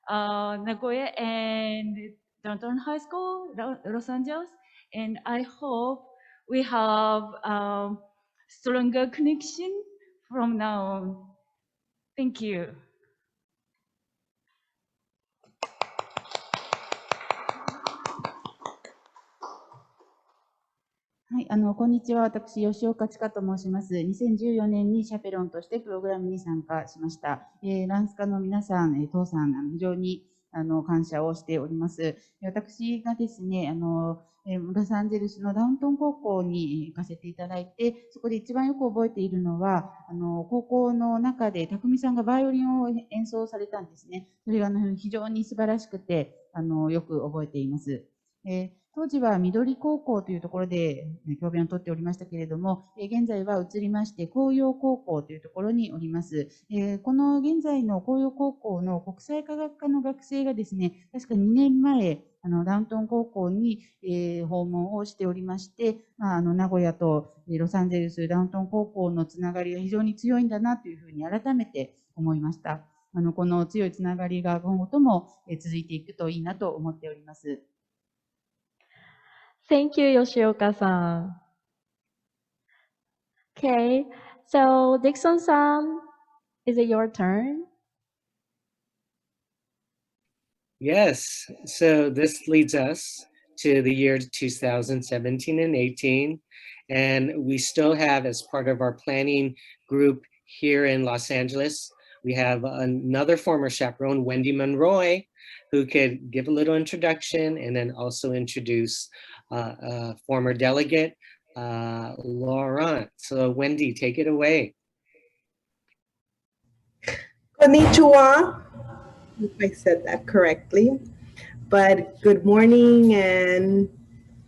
Nagoya and Downtown High School, Los Angeles, and I hope we have stronger connection from now on. Thank you. はい、こんにちは。私、吉岡千佳と申します。2014年にシャペロンとしてプログラムに参加しました。ランスカの皆さん、父さん、非常に感謝をしております。私がですね、ロサンゼルスのダウントン高校に行かせていただいて、そこで一番よく覚えているのは、高校の中で匠さんがバイオリンを演奏されたんですね。それが非常に素晴らしくて、よく覚えています。当時は緑高校というところで教鞭をとっておりましたけれども、現在は移りまして紅葉高校というところにおります。この現在の紅葉高校の国際科学科の学生がですね、確か2年前、ダウントン高校に訪問をしておりまして、名古屋とロサンゼルスダウントン高校のつながりが非常に強いんだなというふうに改めて思いました。この強いつながりが今後とも続いていくといいなと思っております。Thank you, Yoshioka-san. Okay, so Dixon-san, is it your turn? Yes, so this leads us to the year 2017 and 18, and we still have, as part of our planning group here in Los Angeles, we have another former chaperone, Wendy Monroy, who could give a little introduction and then also introduce former delegate, Laurent. So Wendy, take it away. Konnichiwa, if I said that correctly. But good morning and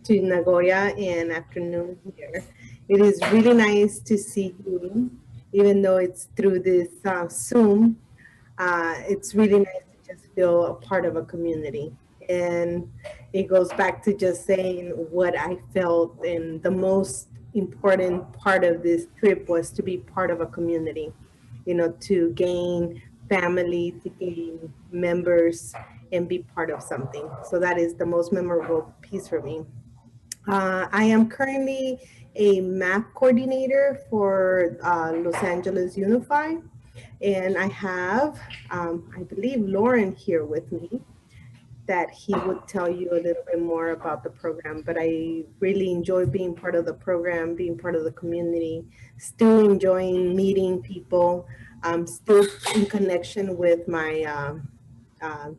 to Nagoya and afternoon here. It is really nice to see you, even though it's through this Zoom. It's really nice to just feel a part of a community. And it goes back to just saying what I felt, and the most important part of this trip was to be part of a community, you know, to gain family, to gain members, and be part of something. So that is the most memorable piece for me. I am currently a map coordinator for Los Angeles Unify, and I have, I believe, Lauren here with me, that he would tell you a little bit more about the program. But I really enjoy being part of the program, being part of the community, still enjoying meeting people. I'm still in connection with my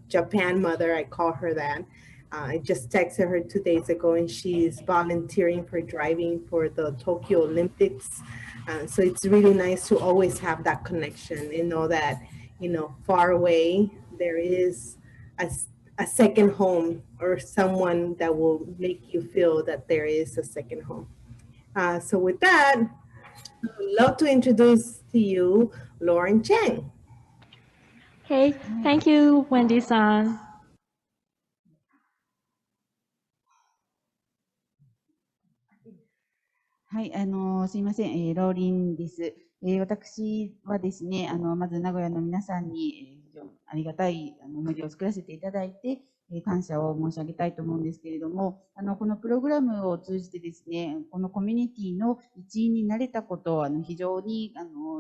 Japan mother, I call her that. I just texted her 2 days ago, and she's volunteering for driving for the Tokyo Olympics. So it's really nice to always have that connection and know that, far away, there is a second home or someone that will make you feel that there is a second home. So with that, I'd love to introduce to you Lauren Chang. Okay, thank you, Wendy-san. はい、すいません、ローリンです。私はですね、まず名古屋の皆さんに、非常にありがたい思い出を作らせていただいて、感謝を申し上げたいと思うんですけれども、このプログラムを通じてですね、このコミュニティの一員になれたこと、非常に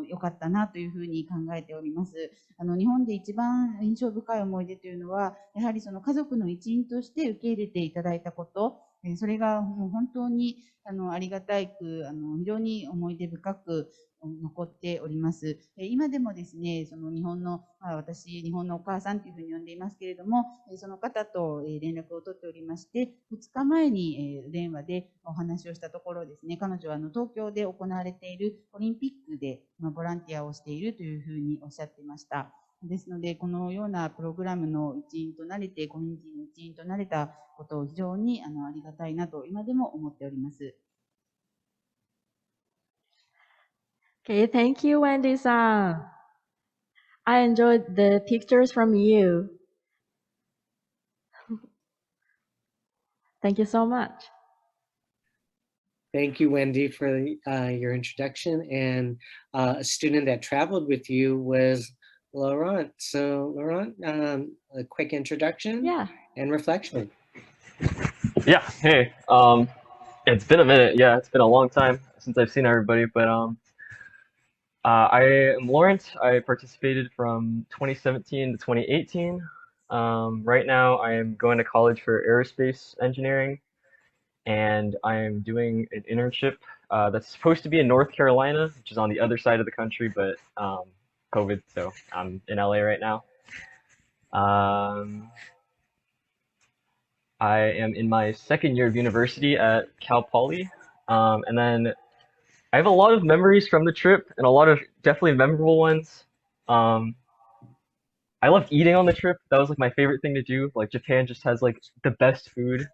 良かったなというふうに考えております。日本で一番印象深い思い出というのは、やはりその家族の一員として受け入れていただいたこと、それがもう本当にありがたく、非常に思い出深く残っております。今でもですね、その日本の、私、日本のお母さんというふうに呼んでいますけれども、その方と連絡を取っておりまして、2日前に電話でお話をしたところですね、彼女は東京で行われているオリンピックでボランティアをしているというふうにおっしゃっていました。ですので、このようなプログラムの一員となれて、コミュニティの一員となれたことを非常にありがたいなと今でも思っております。Okay, thank you, Wendy-san. I enjoyed the pictures from you. Thank you so much. Thank you, Wendy, for your introduction. And a student that traveled with you was Laurent. So, Laurent, a quick introduction and reflection. Yeah, hey, it's been a minute. Yeah, it's been a long time since I've seen everybody, but I am Lawrence. I participated from 2017 to 2018. Right now, I am going to college for aerospace engineering, and I am doing an internship that's supposed to be in North Carolina, which is on the other side of the country, but COVID, so I'm in LA right now. I am in my second year of university at Cal Poly, and then I have a lot of memories from the trip and a lot of definitely memorable ones. I loved eating on the trip. That was like my favorite thing to do. Like Japan just has like the best food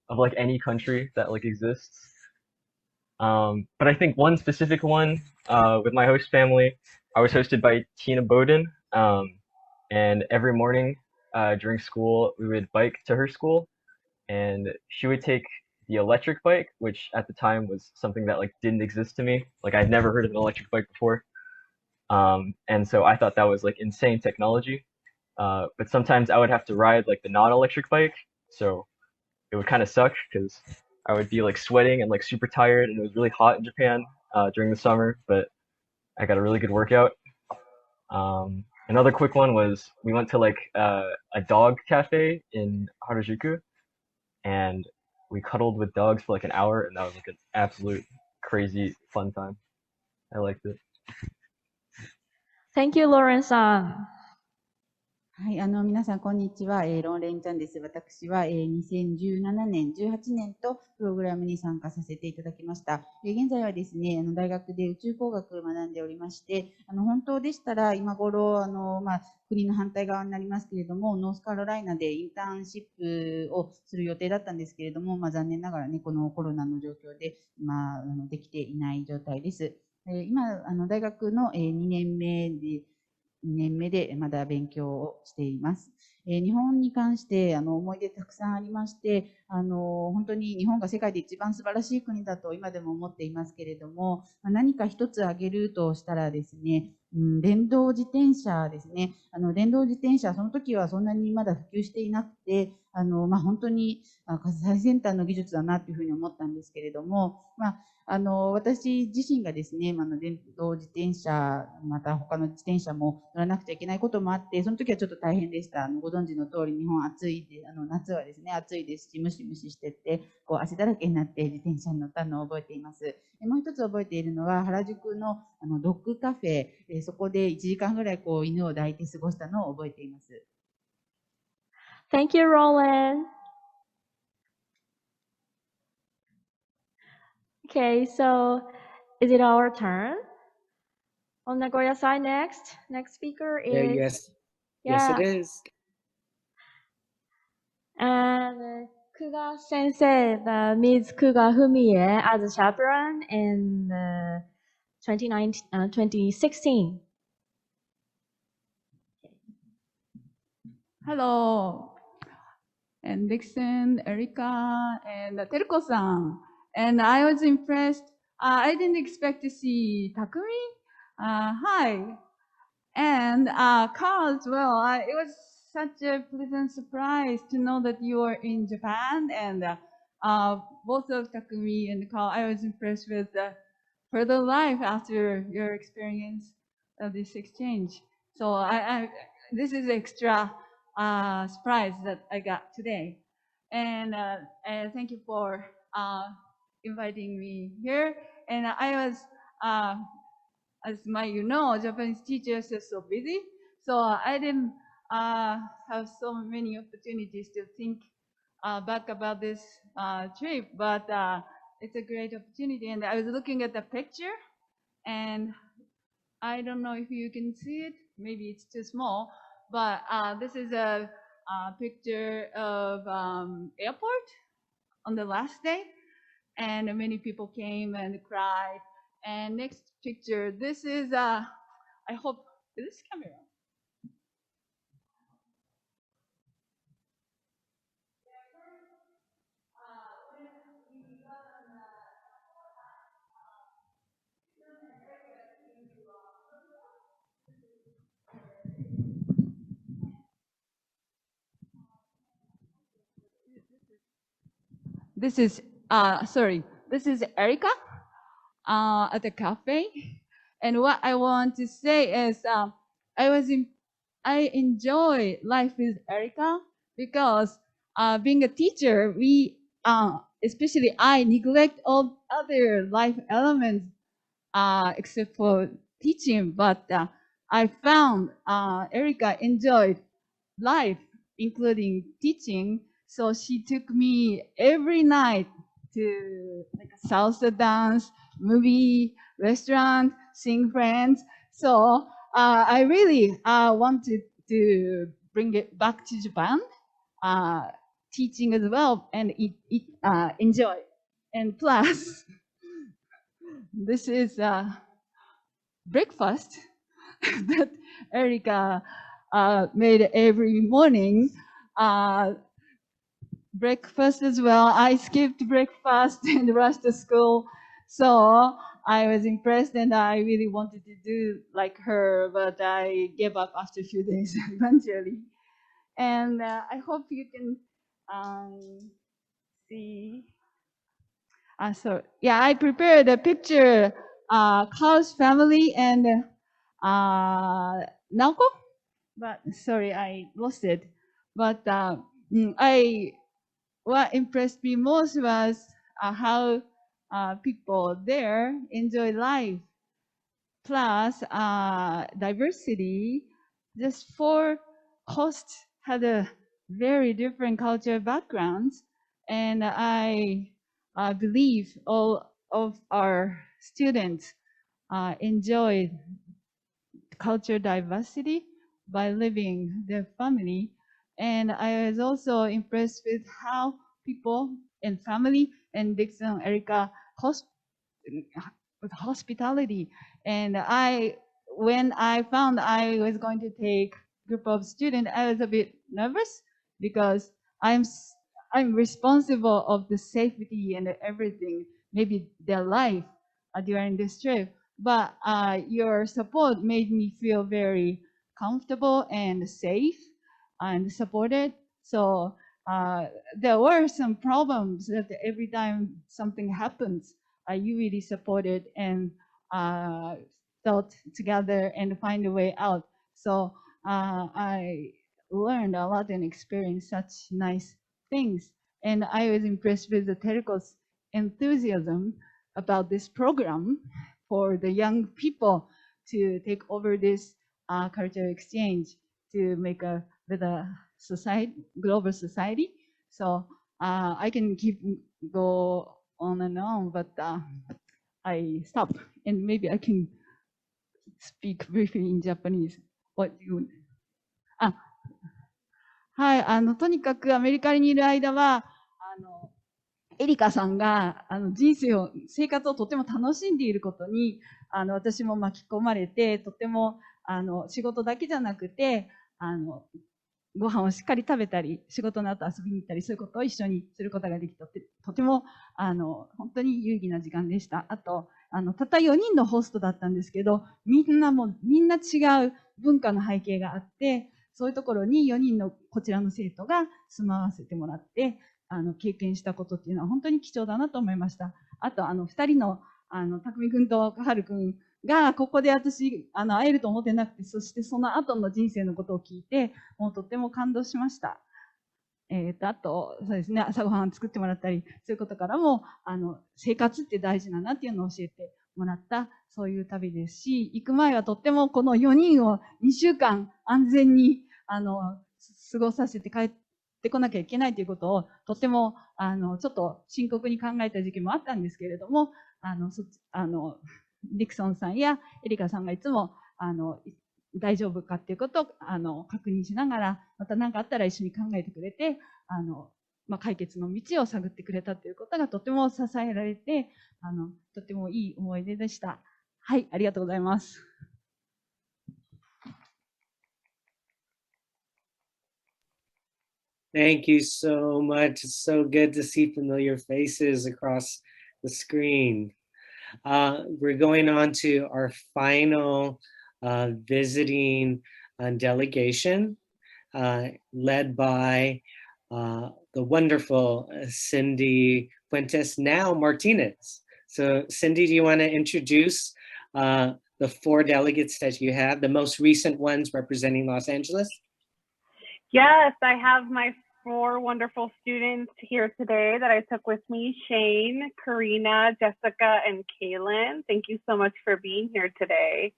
of like any country that like exists. But I think one specific one with my host family, I was hosted by Tina Bowden, and every morning during school we would bike to her school, and she would take the electric bike, which at the time was something that like didn't exist to me. Like I'd never heard of an electric bike before, and so I thought that was like insane technology. But sometimes I would have to ride like the non-electric bike, so it would kind of suck because I would be like sweating and like super tired, and it was really hot in Japan during the summer, but I got a really good workout. Another quick one was we went to like a dog cafe in Harajuku, and we cuddled with dogs for like an hour, and that was like an absolute crazy fun time. I liked it. Thank you, Lauren-san. はい、皆さん、こんにちは。ロンレンちゃんです。私は、2017年、18年とプログラムに参加させていただきました。現在はですね、大学で宇宙工学を学んでおりまして、本当でしたら、今頃、国の反対側になりますけれども、ノースカロライナでインターンシップをする予定だったんですけれども、残念ながらね、このコロナの状況で、できていない状態です。今、大学の2年目でまだ勉強をしています。日本に関して思い出たくさんありまして、本当に日本が世界で一番素晴らしい国だと今でも思っていますけれども、何か一つ挙げるとしたらですね、電動自転車ですね。電動自転車、その時はそんなにまだ普及していなくて、本当に最先端の技術だなというふうに思ったんですけれども、私自身がですね、電動自転車、また他の自転車も乗らなくちゃいけないこともあって、その時はちょっと大変でした。ご存知の通り、日本暑いで、夏はですね、暑いですし、ムシムシしてって、汗だらけになって自転車に乗ったのを覚えています。もう一つ覚えているのは、原宿のドッグカフェ、そこで1時間ぐらい犬を抱いて過ごしたのを覚えています。Thank you, Roland. Okay, so is it our turn? On Nagoya side next speaker is... Yes, yeah. Yes, it is. And Kuga Sensei, Ms. Kuga Fumie as a chaperone in 2016. Hello, and Dixon, Erica, and Teruko-san. And I was impressed. I didn't expect to see Takumi. Hi. And Carl as well. It was such a pleasant surprise to know that you are in Japan. And both of Takumi and Carl, I was impressed with further life after your experience of this exchange. So this is extra surprise that I got today. And thank you for inviting me here. And I was, as you know, Japanese teachers are so busy. So I didn't have so many opportunities to think back about this trip, but it's a great opportunity. And I was looking at the picture, and I don't know if you can see it. Maybe it's too small, but this is a picture of airport on the last day, and many people came and cried. And next picture, this is I hope this camera. This is this is Erica at the cafe. And what I want to say is I enjoy life with Erica because being a teacher, we especially I neglect all other life elements except for teaching. But I found Erica enjoyed life, including teaching. So she took me every night to like a salsa dance, movie, restaurant, seeing friends. So I really wanted to bring it back to Japan, teaching as well, and enjoy. And plus, this is breakfast that Erica made every morning. Breakfast as well. I skipped breakfast and rushed to school. So I was impressed and I really wanted to do like her, but I gave up after a few days eventually. And I hope you can see. So yeah, I prepared a picture, Carl's family and Naoko, but sorry, I lost it. But what impressed me most was how people there enjoy life, plus diversity. Just 4 hosts had a very different cultural backgrounds, and I believe all of our students enjoy cultural diversity by living their family. And I was also impressed with how people and family and Dixon, Erica, with hospitality. And when I found I was going to take a group of students, I was a bit nervous because I'm responsible of the safety and everything, maybe their life during this trip. but your support made me feel very comfortable and safe and supported. So there were some problems that every time something happens, you really supported and felt together and find a way out. So I learned a lot and experienced such nice things. And I was impressed with the Teriko's enthusiasm about this program for the young people to take over this cultural exchange to make a better society, global society. So I can keep go on and on, but I stop and maybe I can speak briefly in Japanese. What do you? はい、とにかくアメリカにいる間は、エリカさんが人生を、生活をとても楽しんでいることに、私も巻き込まれて、とても仕事だけじゃなくて、ご飯をしっかり食べたり、仕事の後遊びに行ったり、そういうことを一緒にすることができたって、とても本当に有意義な時間でした。あと、たった4人のホストだったんですけど、みんな違う文化の背景があって、そういうところに4人のこちらの生徒が住まわせてもらって、経験したことっていうのは本当に貴重だなと思いました。あと、2人の、匠くんとかはるくんが、ここで私、会えると思ってなくて、そしてその後の人生のことを聞いて、もうとっても感動しました。あと、そうですね、朝ごはん作ってもらったり、そういうことからも、生活って大事だなっていうのを教えてもらった、そういう旅ですし、行く前はとってもこの4人を2週間安全に、過ごさせて帰ってこなきゃいけないということを、とっても、ちょっと深刻に考えた時期もあったんですけれども、ディクソンさんやエリカさんがいつも、大丈夫かっていうことを確認しながら、また何かあったら一緒に考えてくれて、解決の道を探ってくれたということがとても支えられて、とてもいい思い出でした。はい、ありがとうございます。Thank you so much. It's so good to see familiar faces across the screen. We're going on to our final visiting delegation, led by the wonderful Cindy Fuentes, now Martinez. So Cindy, do you want to introduce the 4 delegates that you have, the most recent ones representing Los Angeles? Yes, I have my 4 wonderful students here today that I took with me, Shane, Karina, Jessica, and Kaylin. Thank you so much for being here today.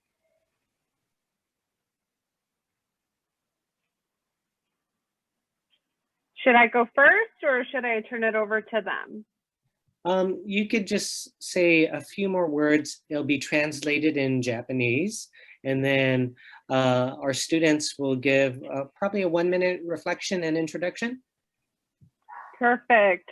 Should I go first or should I turn it over to them? You could just say a few more words. It'll be translated in Japanese. And then our students will give probably a 1-minute reflection and introduction. Perfect.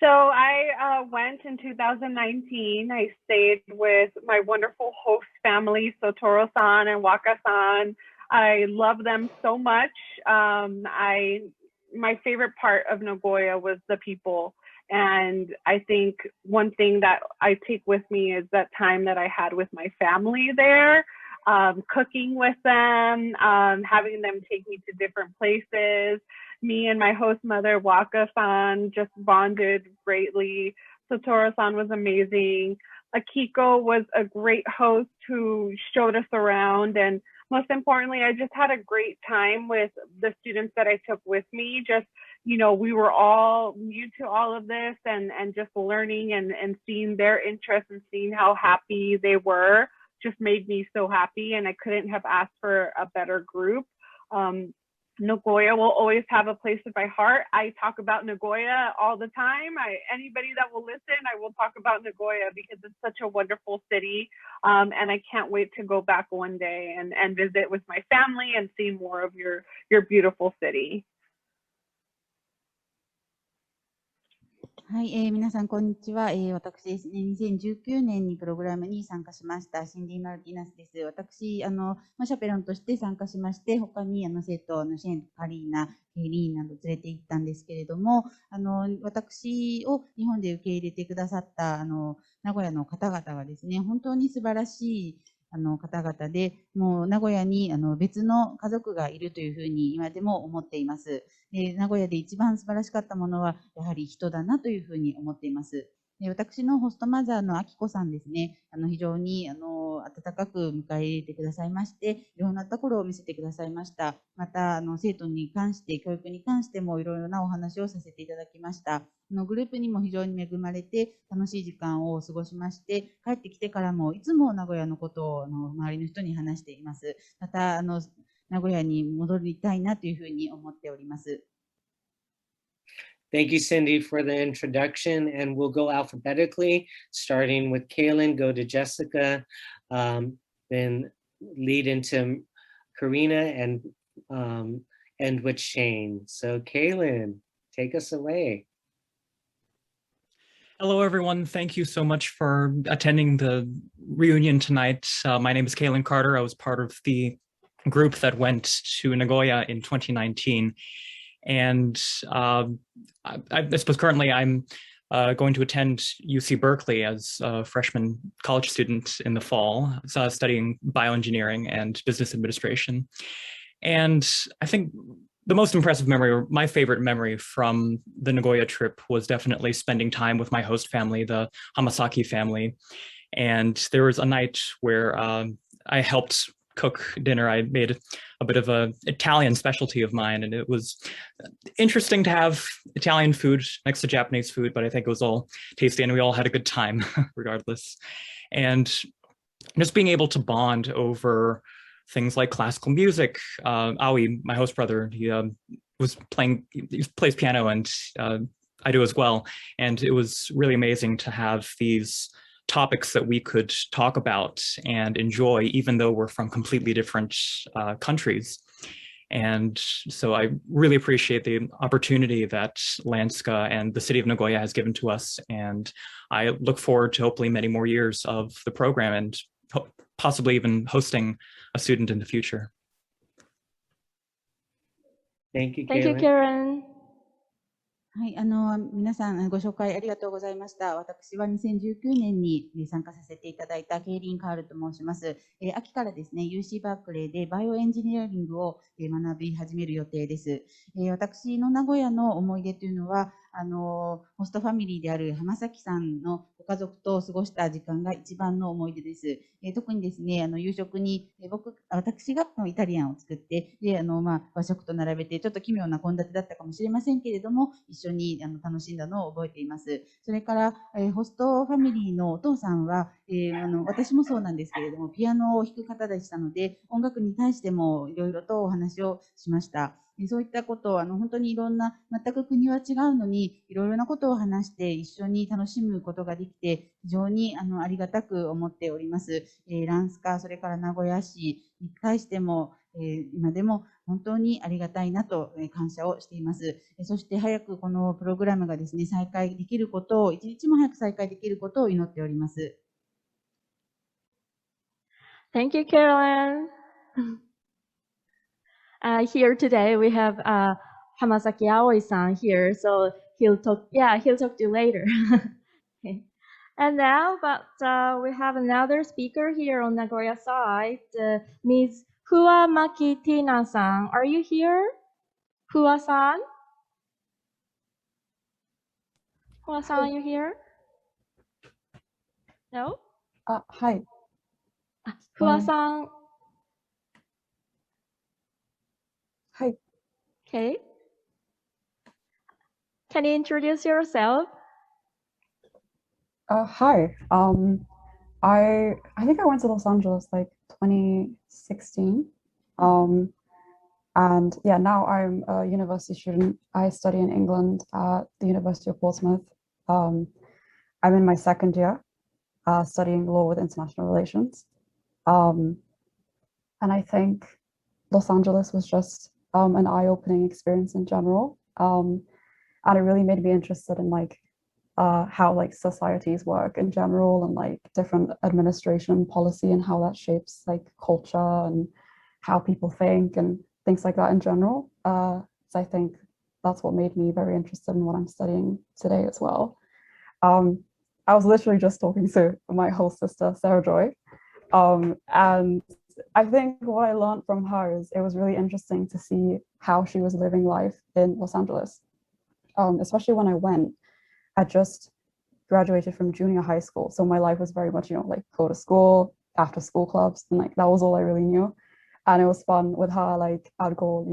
So I went in 2019. I stayed with my wonderful host family, Sotoro-san and Waka-san. I love them so much. My favorite part of Nagoya was the people. And I think one thing that I take with me is that time that I had with my family there. Cooking with them, having them take me to different places. Me and my host mother, Waka-san, just bonded greatly. Sotoro-san was amazing. Akiko was a great host who showed us around. And most importantly, I just had a great time with the students that I took with me. Just, you know, we were all new to all of this and just learning and seeing their interest and seeing how happy they were. Just made me so happy, and I couldn't have asked for a better group. Nagoya will always have a place in my heart. I talk about Nagoya all the time. Anybody that will listen, I will talk about Nagoya because it's such a wonderful city, and I can't wait to go back one day and visit with my family and see more of your beautiful city. はい、皆さん、こんにちは。私ですね、2019年にプログラムに参加しました、シンディ・マルティナスです。私、シャペロンとして参加しまして、他に生徒のシェン、カリーナ、ケイリーンなど連れて行ったんですけれども、私を日本で受け入れてくださった、名古屋の方々はですね、本当に素晴らしい、方々で、もう名古屋に別の家族がいるというふうに今でも思っています。名古屋で一番素晴らしかったものはやはり人だなというふうに思っています。私のホストマザーのあきこさんですね、非常に温かく迎え入れてくださいまして、いろんなところを見せてくださいました。また生徒に関して、教育に関してもいろいろなお話をさせていただきました。グループにも非常に恵まれて楽しい時間を過ごしまして、帰ってきてからもいつも名古屋のことを周りの人に話しています。また名古屋に戻りたいなというふうに思っております。Thank you, Cindy, for the introduction. And we'll go alphabetically, starting with Kaylin, go to Jessica, then lead into Karina, and end with Shane. So Kaylin, take us away. Hello, everyone. Thank you so much for attending the reunion tonight. My name is Kaylin Carter. I was part of the group that went to Nagoya in 2019. And I suppose currently I'm going to attend UC Berkeley as a freshman college student in the fall, studying bioengineering and business administration. And I think the most impressive memory, or my favorite memory from the Nagoya trip, was definitely spending time with my host family, the Hamasaki family. And there was a night where I helped cook dinner. I made a bit of an Italian specialty of mine, and it was interesting to have Italian food next to Japanese food, but I think it was all tasty and we all had a good time regardless. And just being able to bond over things like classical music. Aoi, my host brother, he plays piano, and I do as well. And it was really amazing to have these topics that we could talk about and enjoy, even though we're from completely different countries. And so I really appreciate the opportunity that Lanska and the city of Nagoya has given to us. And I look forward to hopefully many more years of the program and possibly even hosting a student in the future. Thank you, Kaylin. Thank you, Karen. はい、皆さんご紹介ありがとうございました。私は2019年に参加させていただいたケイリン・カールと申します。秋からですね、UC バークレーでバイオエンジニアリングを学び始める予定です。私の名古屋の思い出というのは、ホストファミリーである浜崎さんのご家族と過ごした時間が一番の思い出です。特にですね、夕食に私がイタリアンを作って、で和食と並べて、ちょっと奇妙な献立だったかもしれませんけれども、一緒に楽しんだのを覚えています。それから、ホストファミリーのお父さんは、私もそうなんですけれども、ピアノを弾く方でしたので、音楽に対してもいろいろとお話をしました。そういったことを本当にいろんな、全く国は違うのにいろいろなことを話して一緒に楽しむことができて、非常にありがたく思っております。ランスカ、それから名古屋市に対しても、今でも本当にありがたいなと感謝をしています。そして早くこのプログラムがですね、再開できることを、一日も早く再開できることを祈っております。Thank you, Caroline. Here today we have Hamasaki Aoi-san here, so he'll talk to you later. Okay. And now, we have another speaker here on Nagoya side, Ms. Huamaki Tina-san. Are you here? Hua-san? Hua-san, are you here? No? Hi. Hua-san. Hi. Okay. Can you introduce yourself? Hi. I think I went to Los Angeles like 2016. And yeah, now I'm a university student. I study in England at the University of Portsmouth. I'm in my second year, studying law with international relations. And I think Los Angeles was just an eye-opening experience in general. And it really made me interested in like how like societies work in general and like different administration policy and how that shapes like culture and how people think and things like that in general. So I think that's what made me very interested in what I'm studying today as well. I was literally just talking to my host sister, Sarah Joy, and I think what I learned from her is it was really interesting to see how she was living life in Los Angeles, especially when I went. I just graduated from junior high school, so my life was very much, like go to school, after school clubs, and like that was all I really knew. And it was fun with her. Like I'd go,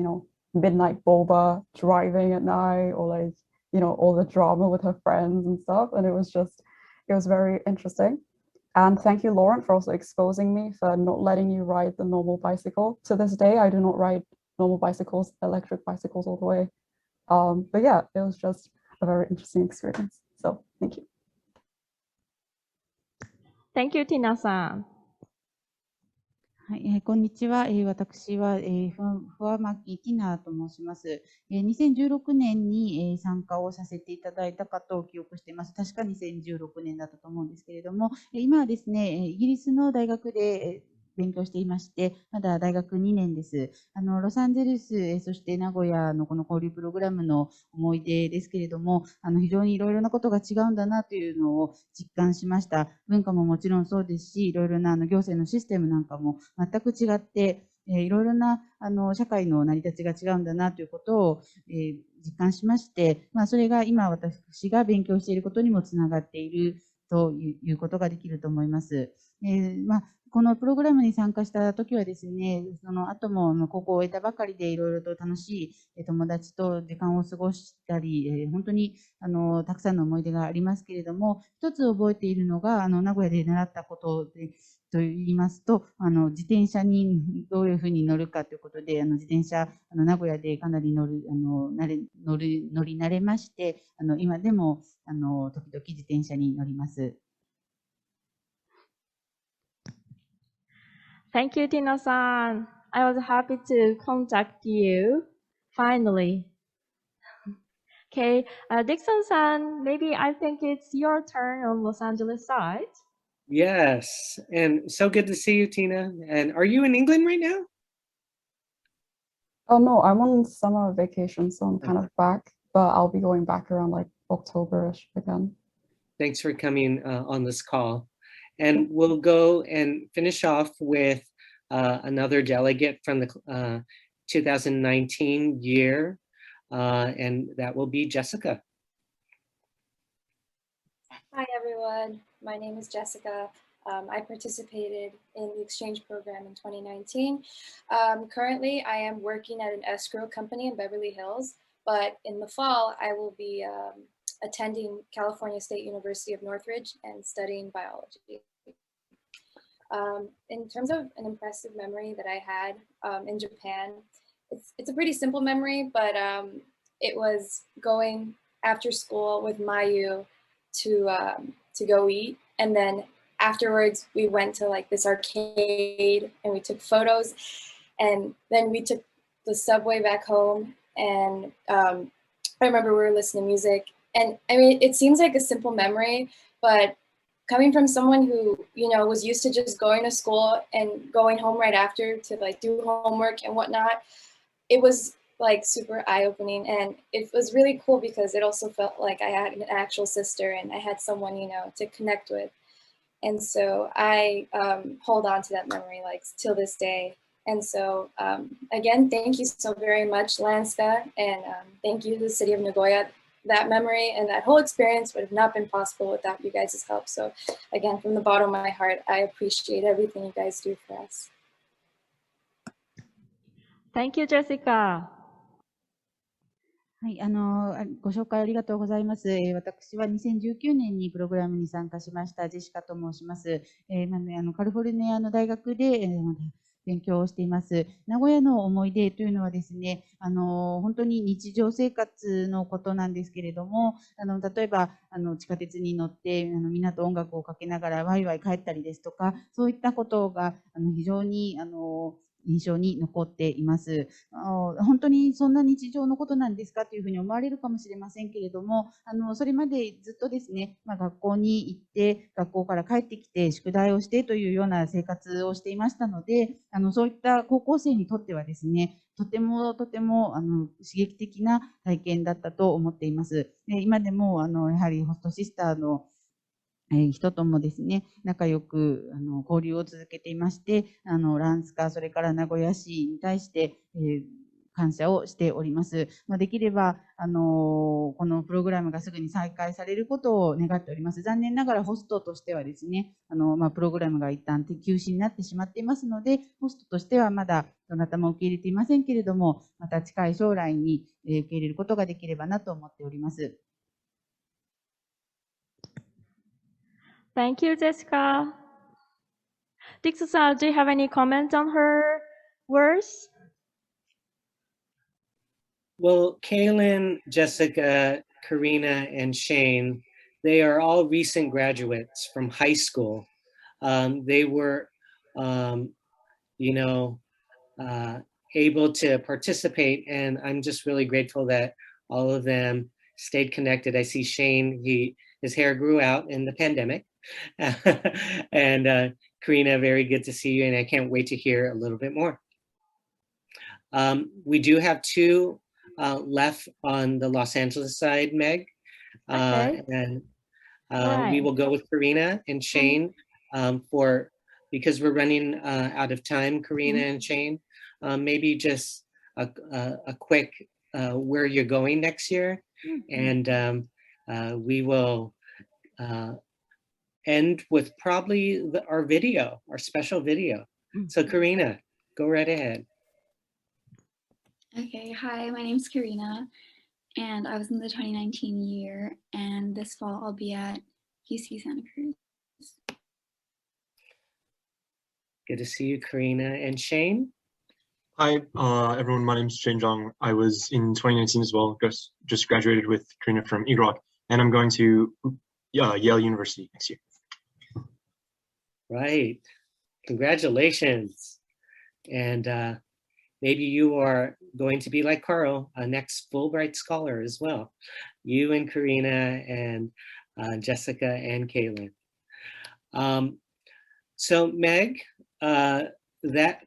midnight boba, driving at night, or like, all the drama with her friends and stuff. And it was very interesting. And thank you, Lauren, for also exposing me for not letting you ride the normal bicycle. To this day, I do not ride normal bicycles, electric bicycles all the way. But yeah, it was just a very interesting experience. So thank you. Thank you, Tina-san. はい、こんにちは。私は、フワマキティナと申します。2016年に、参加をさせていただいたかと記憶しています。確か2016年だったと思うんですけれども、今はですね、イギリスの大学で勉強していまして、まだ大学2年です。ロサンゼルス、そして名古屋のこの交流プログラムの思い出ですけれども、非常にいろいろなことが違うんだなというのを実感しました。文化ももちろんそうですし、いろいろな行政のシステムなんかも全く違って、いろいろな社会の成り立ちが違うんだなということを、実感しまして、それが今私が勉強していることにもつながっているということができると思います。このプログラムに参加した時はですね、その後も高校を終えたばかりでいろいろと楽しい友達と時間を過ごしたり、本当にたくさんの思い出がありますけれども、一つ覚えているのが名古屋で習ったことでと言いますと、自転車にどういうふうに乗るかということで、自転車名古屋でかなり乗り慣れまして、今でも時々自転車に乗ります。Thank you, Tina-san. I was happy to contact you, finally. Okay, Dixon-san, maybe I think it's your turn on Los Angeles side. Yes, and so good to see you, Tina. And are you in England right now? Oh no, I'm on summer vacation, so I'm kind of back, but I'll be going back around like October-ish again. Thanks for coming on this call. And we'll go and finish off with another delegate from the 2019 year, and that will be Jessica. Hi, everyone. My name is Jessica. I participated in the exchange program in 2019. Currently, I am working at an escrow company in Beverly Hills, but in the fall, I will be attending California State University of Northridge and studying biology. In terms of an impressive memory that I had in Japan, it's a pretty simple memory, but it was going after school with Mayu to go eat, and then afterwards we went to like this arcade and we took photos, and then we took the subway back home, and I remember we were listening to music. And I mean, it seems like a simple memory, but coming from someone who, was used to just going to school and going home right after to like do homework and whatnot, it was like super eye-opening. And it was really cool because it also felt like I had an actual sister and I had someone, to connect with. And so I hold on to that memory like till this day. And so again, thank you so very much, Lanska, and thank you to the city of Nagoya. That memory and that whole experience would have not been possible without you guys' help. So again, from the bottom of my heart, I appreciate everything you guys do for us. Thank you, Jessica. はい、ご紹介ありがとうございます。私は2019年にプログラムに参加しましたジェシカと申します。カリフォルニアの大学で、勉強をしています。名古屋の思い出というのはですね、本当に日常生活のことなんですけれども、例えば地下鉄に乗ってみんなと音楽をかけながらワイワイ帰ったりですとか、そういったことが非常に印象に残っています。本当にそんな日常のことなんですかというふうに思われるかもしれませんけれども、それまでずっとですね、学校に行って、学校から帰ってきて、宿題をしてというような生活をしていましたので、そういった高校生にとってはですね、とても刺激的な体験だったと思っています。で、今でもやはりホストシスターの人ともですね、仲良く交流を続けていまして、ランスカ、それから名古屋市に対して、感謝をしております。できれば、このプログラムがすぐに再開されることを願っております。残念ながらホストとしてはですね、プログラムが一旦休止になってしまっていますので、ホストとしてはまだどなたも受け入れていませんけれども、また近い将来に受け入れることができればなと思っております。Thank you, Jessica. Dixon, do you have any comments on her words? Well, Kaylin, Jessica, Karina, and Shane, they are all recent graduates from high school. They were, able to participate, and I'm just really grateful that all of them stayed connected. I see Shane, his hair grew out in the pandemic. And Karina, very good to see you, and I can't wait to hear a little bit more. We do have two left on the Los Angeles side, Meg. Okay. And Right. we will go with Karina and Shane because we're running out of time, Karina and Shane. Maybe just a quick where you're going next year. And we will end with probably our special video. So Karina, go right ahead. Okay, hi, my name's Karina, and I was in the 2019 year, and this fall I'll be at UC Santa Cruz. Good to see you, Karina. And Shane? Hi, everyone. My name is Shane Zhang. I was in 2019 as well. Just graduated with Karina from EGROC, and I'm going to Yale University next year. Right. Congratulations. And maybe you are going to be like Carl, a next Fulbright scholar as well. You and Karina and Jessica and Caitlin. So Meg, that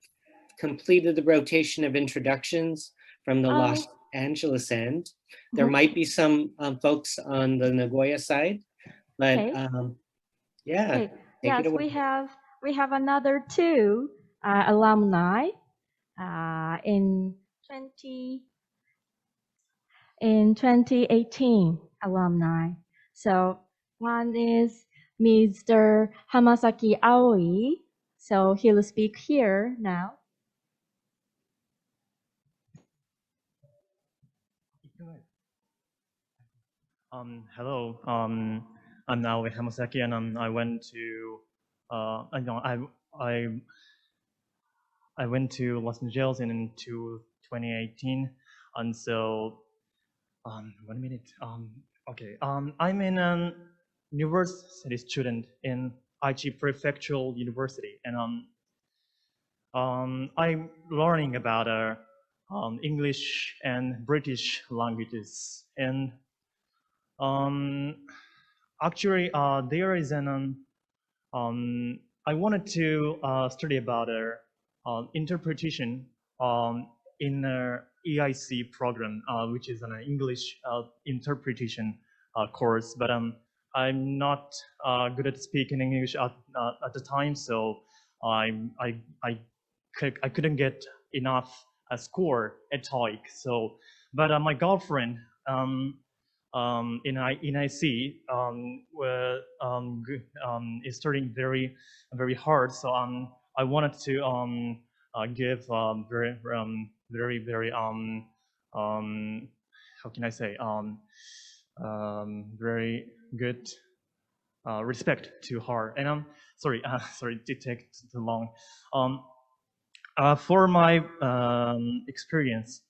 completed the rotation of introductions from the Los Angeles end. There might be some folks on the Nagoya side, but yeah. Okay. Yes, we have another two alumni in 2018 alumni. So one is Mr. Hamasaki Aoi. So he'll speak here now. Hello. I'm now with Hamasaki, and I went to I went to Los Angeles in 2018, and so 1 minute. Okay. I'm an university student in Aichi Prefectural University, and I'm learning about English and British languages, and actually there is an I wanted to study about interpretation in a EIC program, which is an English interpretation course, but I'm not good at speaking English at the time, so I couldn't get enough score at TOEIC. So, but my girlfriend in IC is studying very hard. So I wanted to give very how can I say very good respect to her. And sorry, it did take too long. For my experience,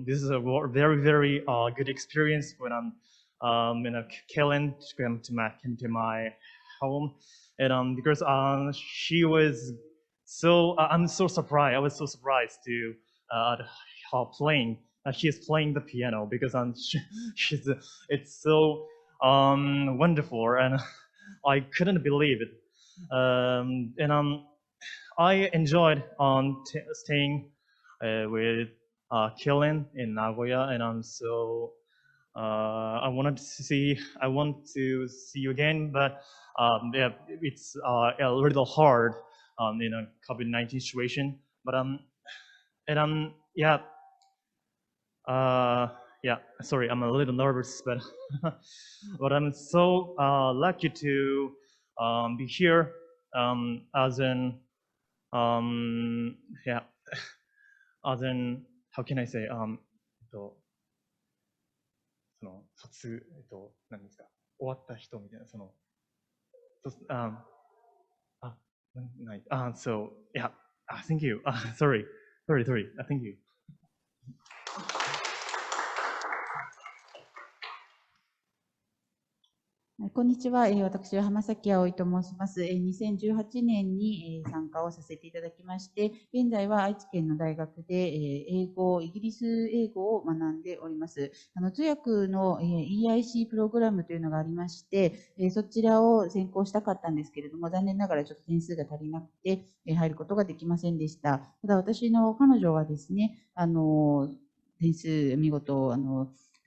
this is a very good experience when I'm Kellen came to my home, and because she was So I'm so surprised. I was so surprised to her playing. She's playing the piano because it's so wonderful, and I couldn't believe it. I enjoyed staying with Kellen in Nagoya, and so I want to see you again, but yeah, it's a little hard in a COVID-19 situation. But yeah, yeah. Sorry, I'm a little nervous, but but I'm so lucky to be here as an yeah, as an how can I say その何ですか、終わった人みたいな、ない。So, yeah, thank you. Sorry. Thank you. こんにちは。私は浜崎葵と申します。2018年に参加をさせていただきまして、現在は愛知県の大学でイギリス英語を学んでおります。通訳の EIC プログラムというのがありまして、そちらを専攻したかったんですけれども、残念ながらちょっと点数が足りなくて入ることができませんでした。ただ私の彼女はですね、点数見事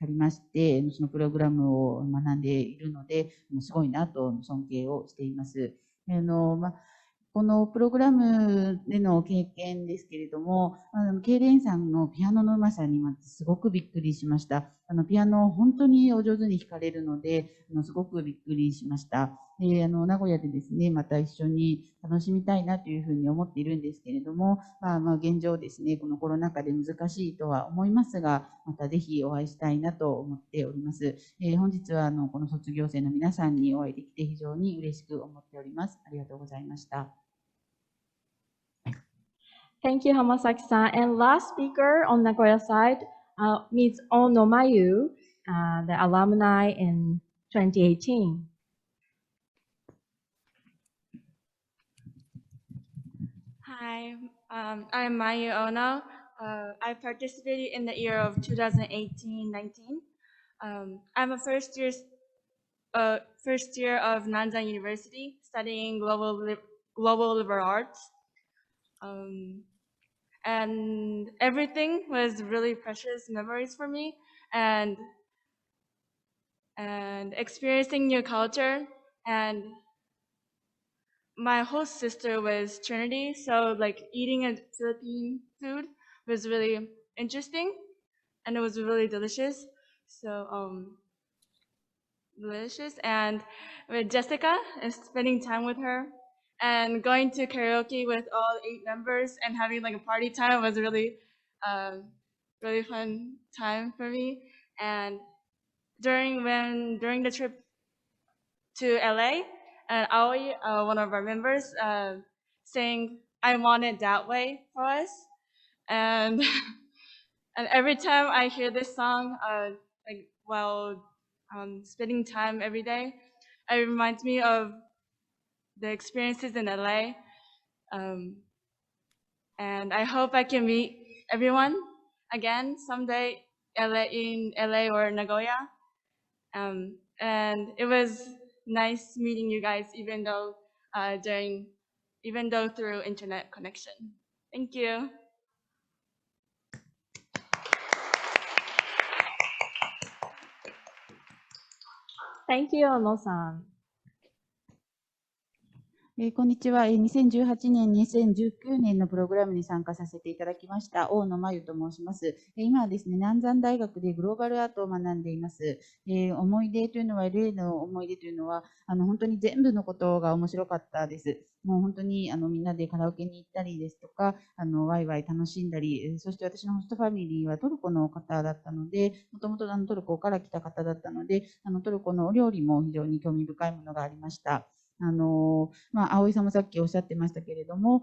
ありまして、そのプログラムを学んでいるので、すごいなと尊敬をしています。このプログラムでの経験ですけれども、ケイレンさんのピアノのうまさにすごくびっくりしました。ピアノを本当にお上手に弾かれるので、すごくびっくりしました。名古屋でですね、また一緒に楽しみたいなというふうに思っているんですけれども、現状ですね、このコロナ禍で難しいとは思いますが、またぜひお会いしたいなと思っております。本日はこの卒業生の皆さんにお会いできて非常に嬉しく思っております。ありがとうございました。Thank you, Hamasaki-san. And last speaker on Nagoya side, Ms. Ono Mayu, the alumni in 2018. Hi, I'm Mayu Ono. I participated in the year of 2018-19. I'm a first year of Nanzan University studying global liberal arts. And everything was really precious memories for me, and experiencing new culture. And my host sister was Trinity, so like eating a Philippine food was really interesting, and it was really delicious. So delicious. And with Jessica, and spending time with her, and going to karaoke with all 8 members and having like a party time was really, really fun time for me. And during the trip to LA, and Aoi, one of our members, sang "I Want It That Way" for us, and and every time I hear this song, like while spending time every day, it reminds me of the experiences in LA, and I hope I can meet everyone again someday in LA or Nagoya. And it was nice meeting you guys, even though through internet connection. Thank you. Thank you, Ono-san. こんにちは。2018年、2019年のプログラムに参加させていただきました、大野真由と申します。今はですね、南山大学でグローバルアートを学んでいます。思い出というのは、例の思い出というのは、本当に全部のことが面白かったです。もう本当にみんなでカラオケに行ったりですとか、ワイワイ楽しんだり、そして私のホストファミリーはトルコの方だったので、もともとトルコから来た方だったので、トルコのお料理も非常に興味深いものがありました。葵さんもさっきおっしゃってましたけれども、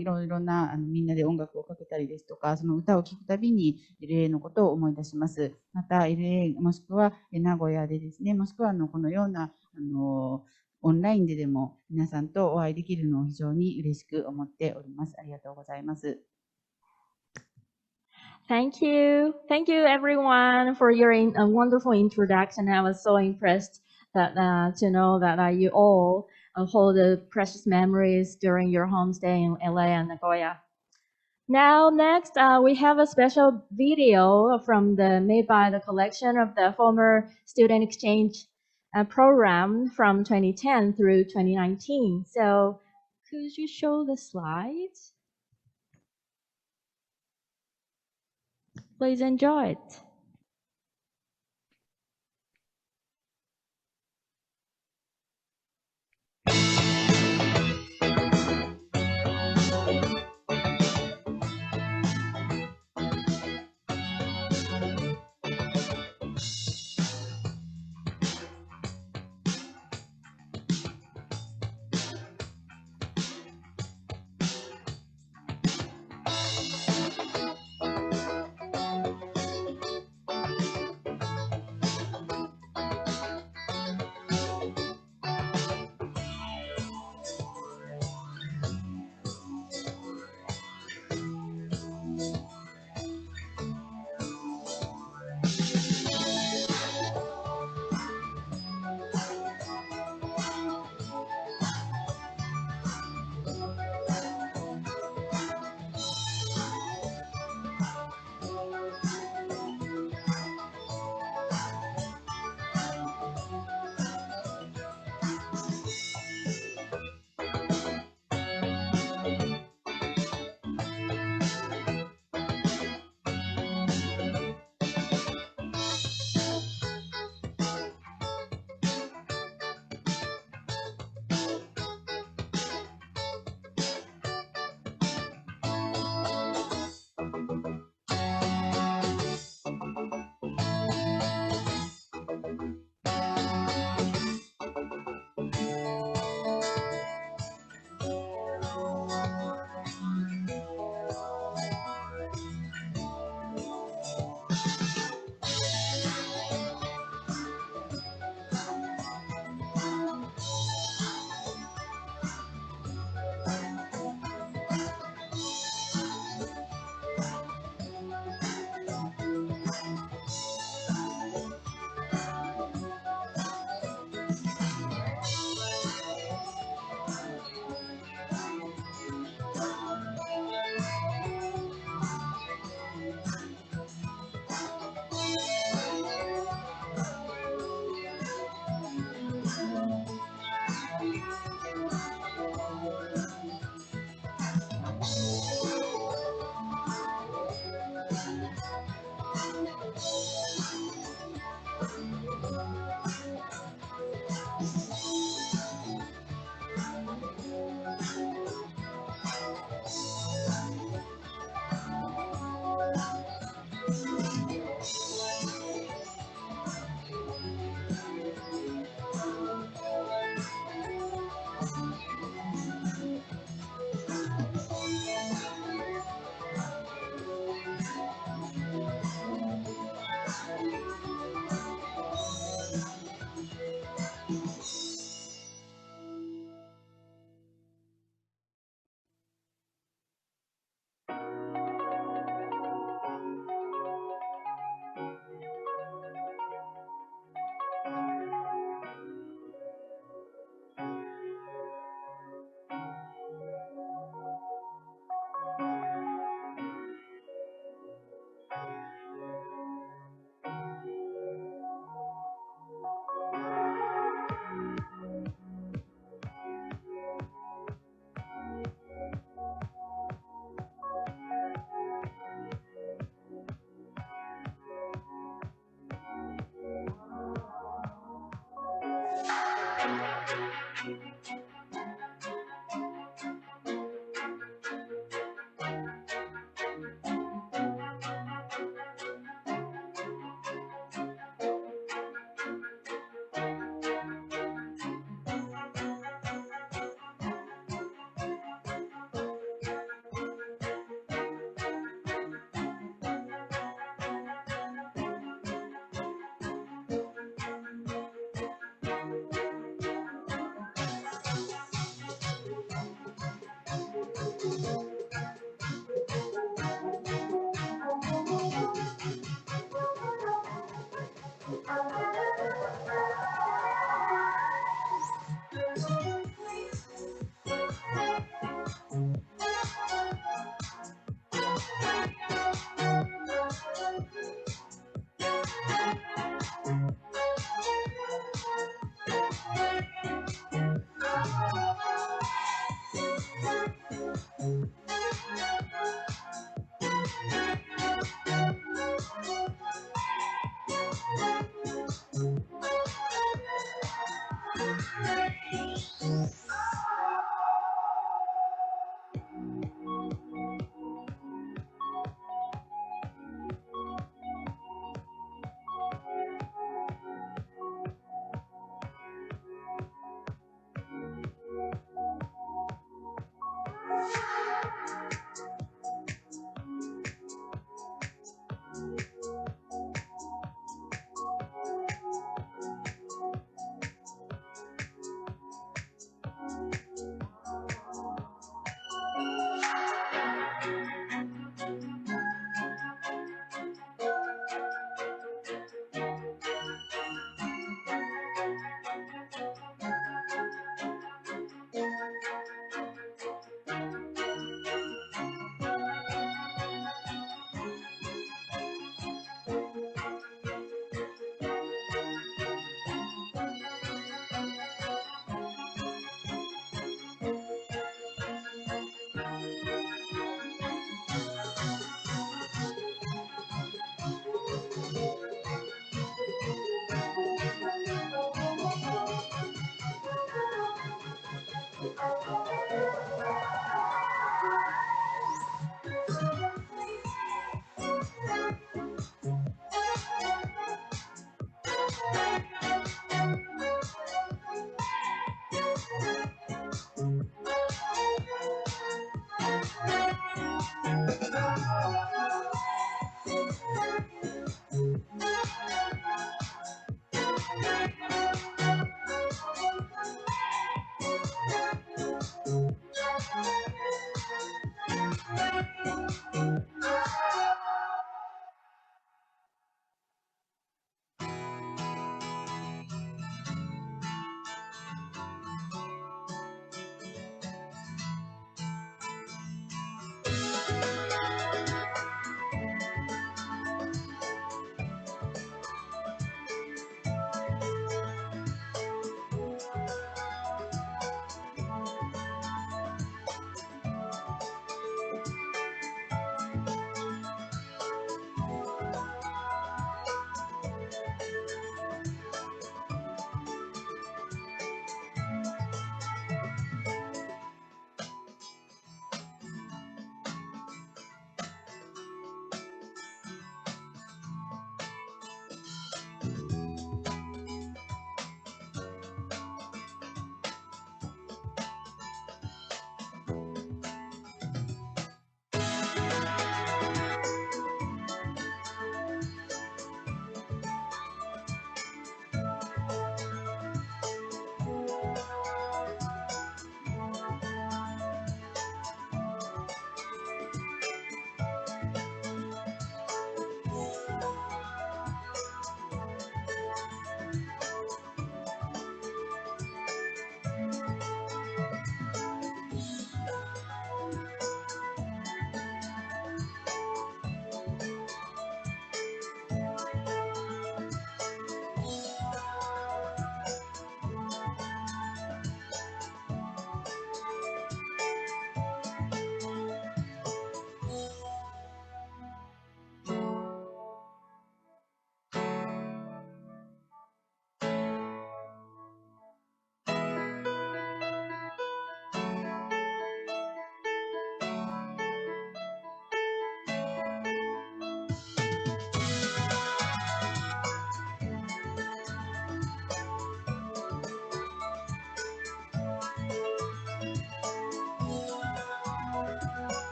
いろいろなみんなで音楽をかけたりですとか、その歌を聴くたびに LA のことを思い出します。また LA もしくは名古屋でですね、もしくはこのようなオンラインででも皆さんとお会いできるのを非常に嬉しく思っております。ありがとうございます。Thank you. Thank you everyone for your wonderful introduction. I was so impressed that to know that you all hold the precious memories during your homestay in LA and Nagoya. Now, next, we have a special video made by the collection of the former student exchange program from 2010 through 2019. So, could you show the slides? Please enjoy it.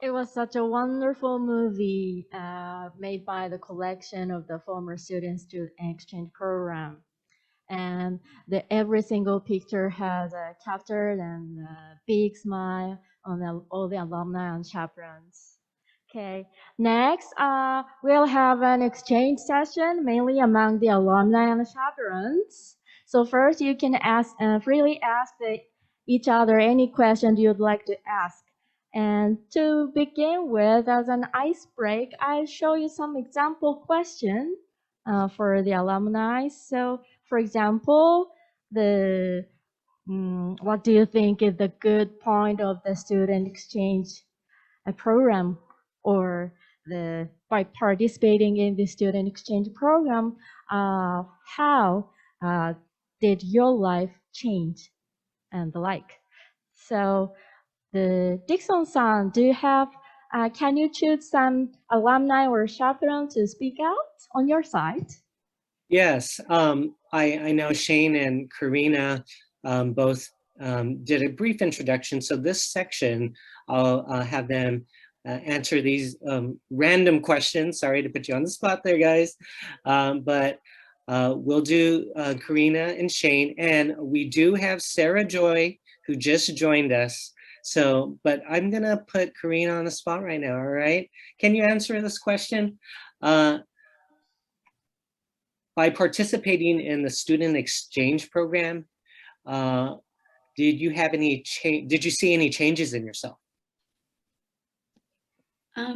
It was such a wonderful movie made by the collection of the former students to exchange program. And every single picture has captured and a big smile on all the alumni and chaperones. Okay, next we'll have an exchange session mainly among the alumni and the chaperones. So first you can freely ask each other any question you'd like to ask. And to begin with, as an ice break, I'll show you some example questions for the alumni. So, for example, what do you think is the good point of the student exchange program, or by participating in the student exchange program, how did your life change and the like? So, Dixon-san, do you have? Can you choose some alumni or chaperone to speak out on your side? Yes, I know Shane and Karina both did a brief introduction. So this section, I'll have them answer these random questions. Sorry to put you on the spot there, guys. But we'll do Karina and Shane. And we do have Sarah Joy, who just joined us. So, but I'm gonna put Karina on the spot right now, all right? Can you answer this question? By participating in the student exchange program, did you see any changes in yourself?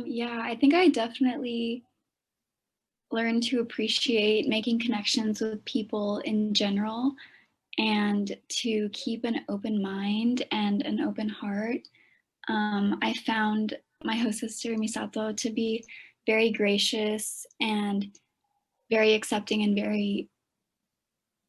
Yeah, I think I definitely learned to appreciate making connections with people in general and to keep an open mind and an open heart. I found my host sister Misato to be very gracious and very accepting and very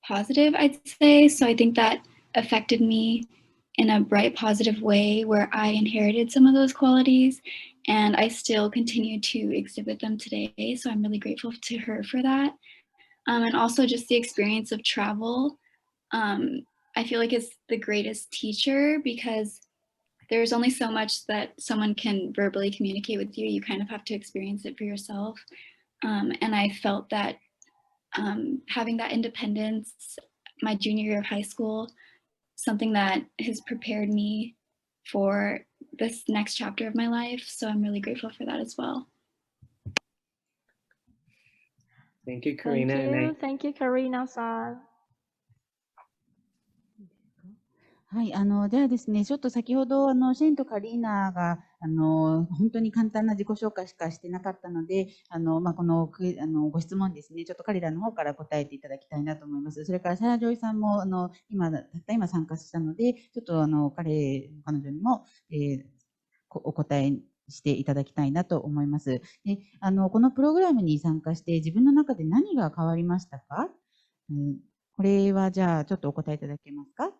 positive, I'd say. So I think that affected me in a bright, positive way where I inherited some of those qualities and I still continue to exhibit them today. So I'm really grateful to her for that. And also just the experience of travel. I feel like it's the greatest teacher because there's only so much that someone can verbally communicate with you. You kind of have to experience it for yourself. And I felt that having that independence my junior year of high school, something that has prepared me for this next chapter of my life. So I'm really grateful for that as well. Thank you, Karina. Thank you, Karina-san. はい、ではですね、ちょっと先ほど、シェンとカリーナが、本当に簡単な自己紹介しかしてなかったので、このご質問ですね、ちょっと彼らの方から答えていただきたいなと思います。それから、サラ・ジョイさんも、たった今参加したので、ちょっと、彼女にも、お答えしていただきたいなと思います。で、このプログラムに参加して、自分の中で何が変わりましたか？これは、じゃあ、ちょっとお答えいただけますか？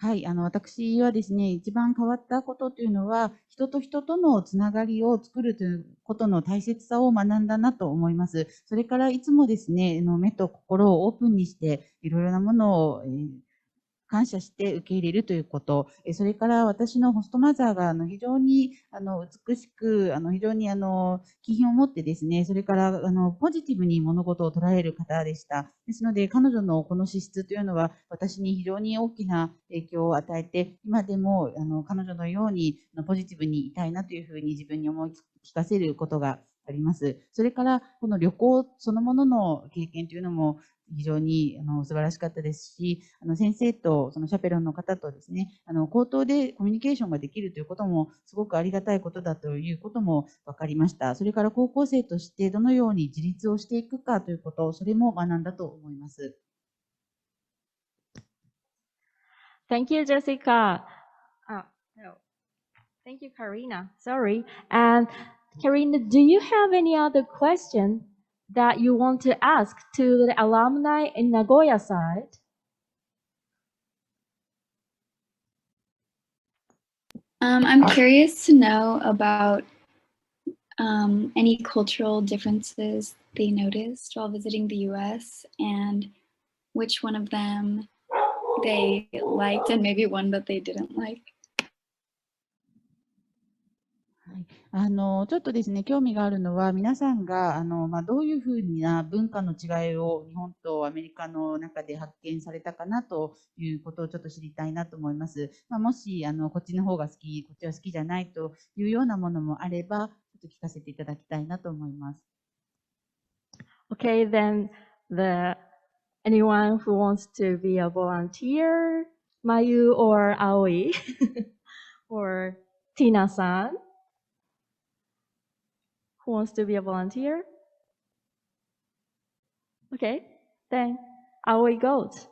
はい、私はですね、一番変わったことというのは、人と人とのつながりを作るということの大切さを学んだなと思います。それからいつもですね、目と心をオープンにして、いろいろなものを感謝して受け入れるということ、それから私のホストマザーが非常に美しく、非常に気品を持ってですね、それからポジティブに物事を捉える方でした。ですので、彼女のこの資質というのは私に非常に大きな影響を与えて、今でも彼女のようにポジティブにいたいなというふうに自分に思い聞かせることがあります。それからこの旅行そのものの経験というのも非常に素晴らしかったですし、先生とそのシャペロンの方とですね、口頭でコミュニケーションができるということもすごくありがたいことだということも分かりました。それから高校生としてどのように自立をしていくかということ、それも学んだと思います。Thank you, Jessica. No. Thank you, Karina. Sorry. And Karina, do you have any other question that you want to ask to the alumni in Nagoya side? I'm curious to know about any cultural differences they noticed while visiting the US and which one of them they liked and maybe one that they didn't like. ちょっとですね、興味があるのは、皆さんが、どういうふうな文化の違いを日本とアメリカの中で発見されたかなということをちょっと知りたいなと思います。もし、こっちの方が好き、こっちは好きじゃないというようなものもあれば、ちょっと聞かせていただきたいなと思います。Okay, then anyone who wants to be a volunteer, Mayu or Aoi, or Tina-san, who wants to be a volunteer? Okay, then Aoi goes.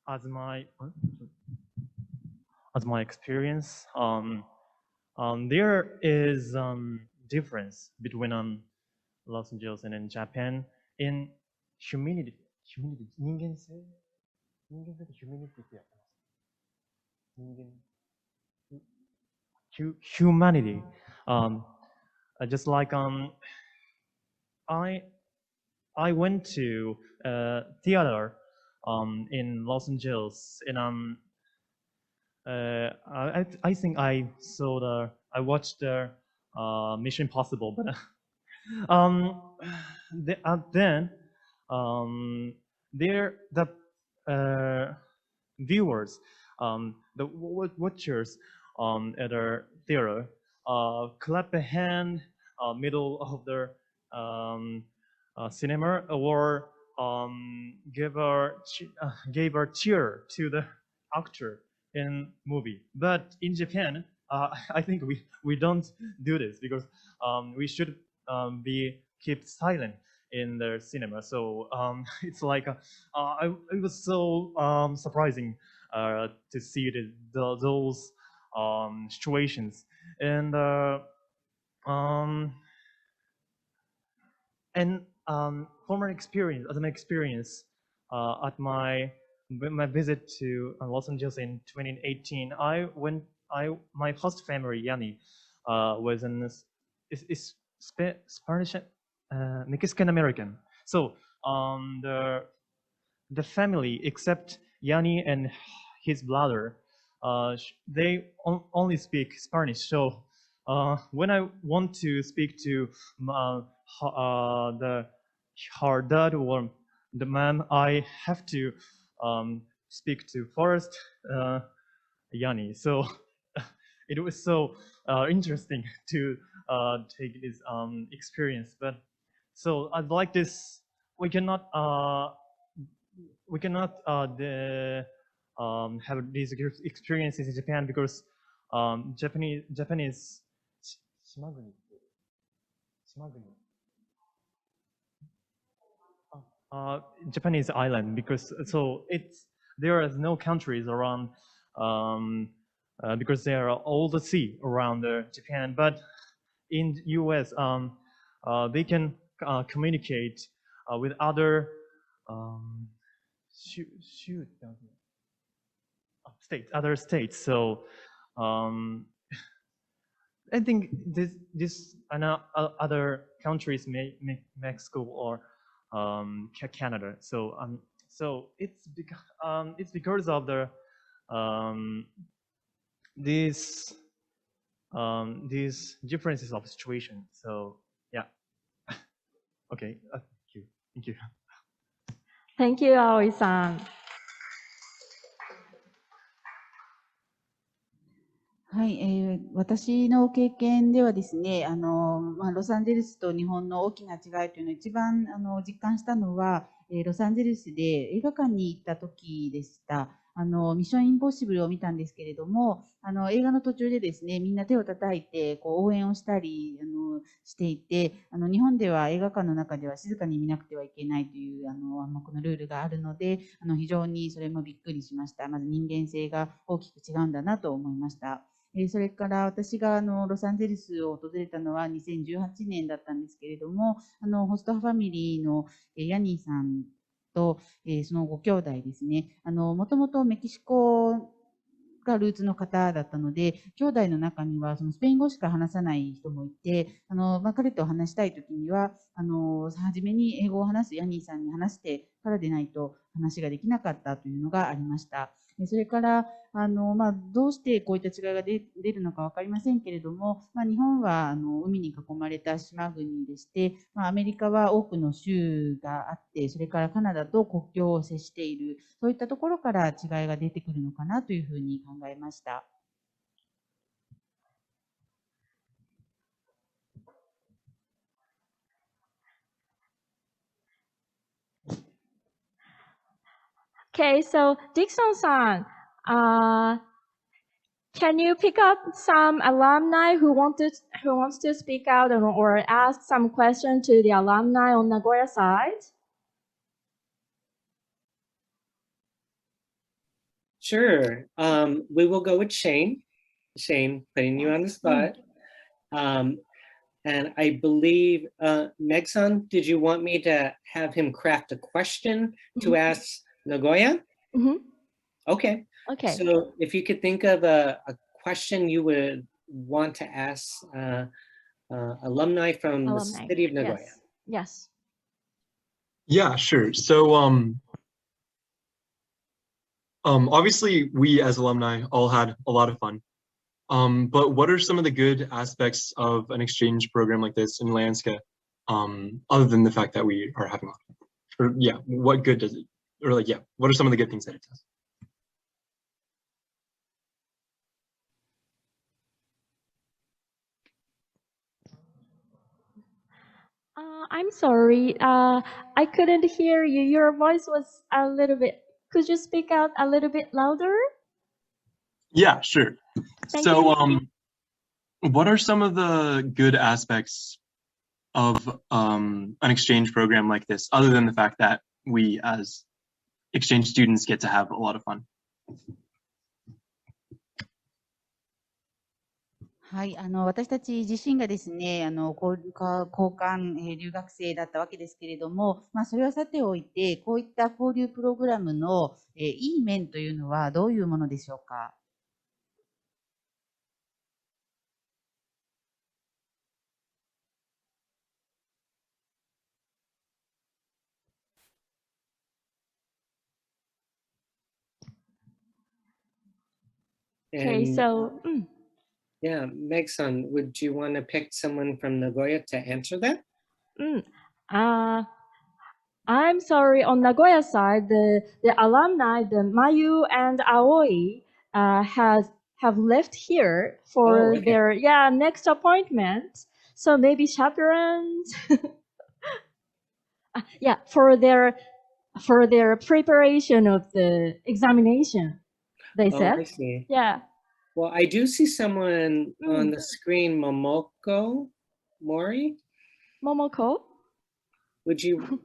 As my experience, there is difference between Los Angeles and in Japan in humanity. Humanity. Just like I went to theater in Los Angeles, and I think I watched the Mission Impossible, but then the viewers, the watchers at the theater clap a hand middle of the cinema, or gave a cheer to the actor in movie. But in Japan, I think we don't do this, because we should keep silent in the cinema. So it's like it was so surprising to see those situations, and for my experience, at my visit to Los Angeles in 2018, my host family, Yanni, was Spanish, Mexican American. So the family, except Yanni and his brother, they only speak Spanish. So when I want to speak to her dad or the mom, I have to speak to first Yanni. So it was so interesting to take this experience. But so I'd like this. We cannot have these experiences in Japan, because Japanese Japanese island, because so there are no countries around, because there are all the sea around Japan. But in US, they can communicate with other other states. So I think this other countries, Mexico or Canada. So so it's because of the these differences of situation. So yeah. Okay. Thank you. Thank you, Aoi-san. はい、私の経験ではですね、ロサンゼルスと日本の大きな違いというのを一番実感したのは、ロサンゼルスで映画館に行った時でした。ミッションインポッシブルを見たんですけれども、映画の途中でですね、みんな手を叩いて応援をしたりしていて、日本では映画館の中では静かに見なくてはいけないという暗黙のルールがあるので、非常にそれもびっくりしました。まず人間性が大きく違うんだなと思いました。それから私がロサンゼルスを訪れたのは2018年だったんですけれども、ホストファミリーのヤニーさんと、そのご兄弟ですね、もともとメキシコがルーツの方だったので、兄弟の中にはそのスペイン語しか話さない人もいて、彼と話したいときには、初めに英語を話すヤニーさんに話してからでないと話ができなかったというのがありました。それから、どうしてこういった違いが出るのか分かりませんけれども、日本は海に囲まれた島国でして、アメリカは多くの州があって、それからカナダと国境を接している、そういったところから違いが出てくるのかなというふうに考えました。Okay, so Dixon-san, can you pick up some alumni who wants to speak out or ask some question to the alumni on Nagoya side? Sure. We will go with Shane. Shane, putting you on the spot. And I believe, Meg-san, did you want me to have him craft a question to ask Nagoya? Okay. Okay. So if you could think of a question you would want to ask alumni from the city of Nagoya. Yes. Yeah, sure. So obviously we as alumni all had a lot of fun. But what are some of the good aspects of an exchange program like this in Lanska, other than the fact that we are having fun? Or yeah, what good does it, or like, yeah, what are some of the good things that it does? I'm sorry. I couldn't hear you. Your voice was a little bit. Could you speak out a little bit louder? Yeah, sure. Thank you. What are some of the good aspects of an exchange program like this, other than the fact that we as exchange students get to have a lot of fun? はい、私たち自身がですね、交換、留学生だったわけですけれども、それはさておいて、こういった交流プログラムの、いい面というのはどういうものでしょうか。Okay, so. Yeah, Meg-san, would you want to pick someone from Nagoya to answer that? I'm sorry, on Nagoya side, the alumni, the Mayu and Aoi, have left here for their next appointment. So maybe chaperones. For their preparation of the examination, they said. I see. Yeah. Well, I do see someone on the screen, Momoko Mori. Momoko? Would you?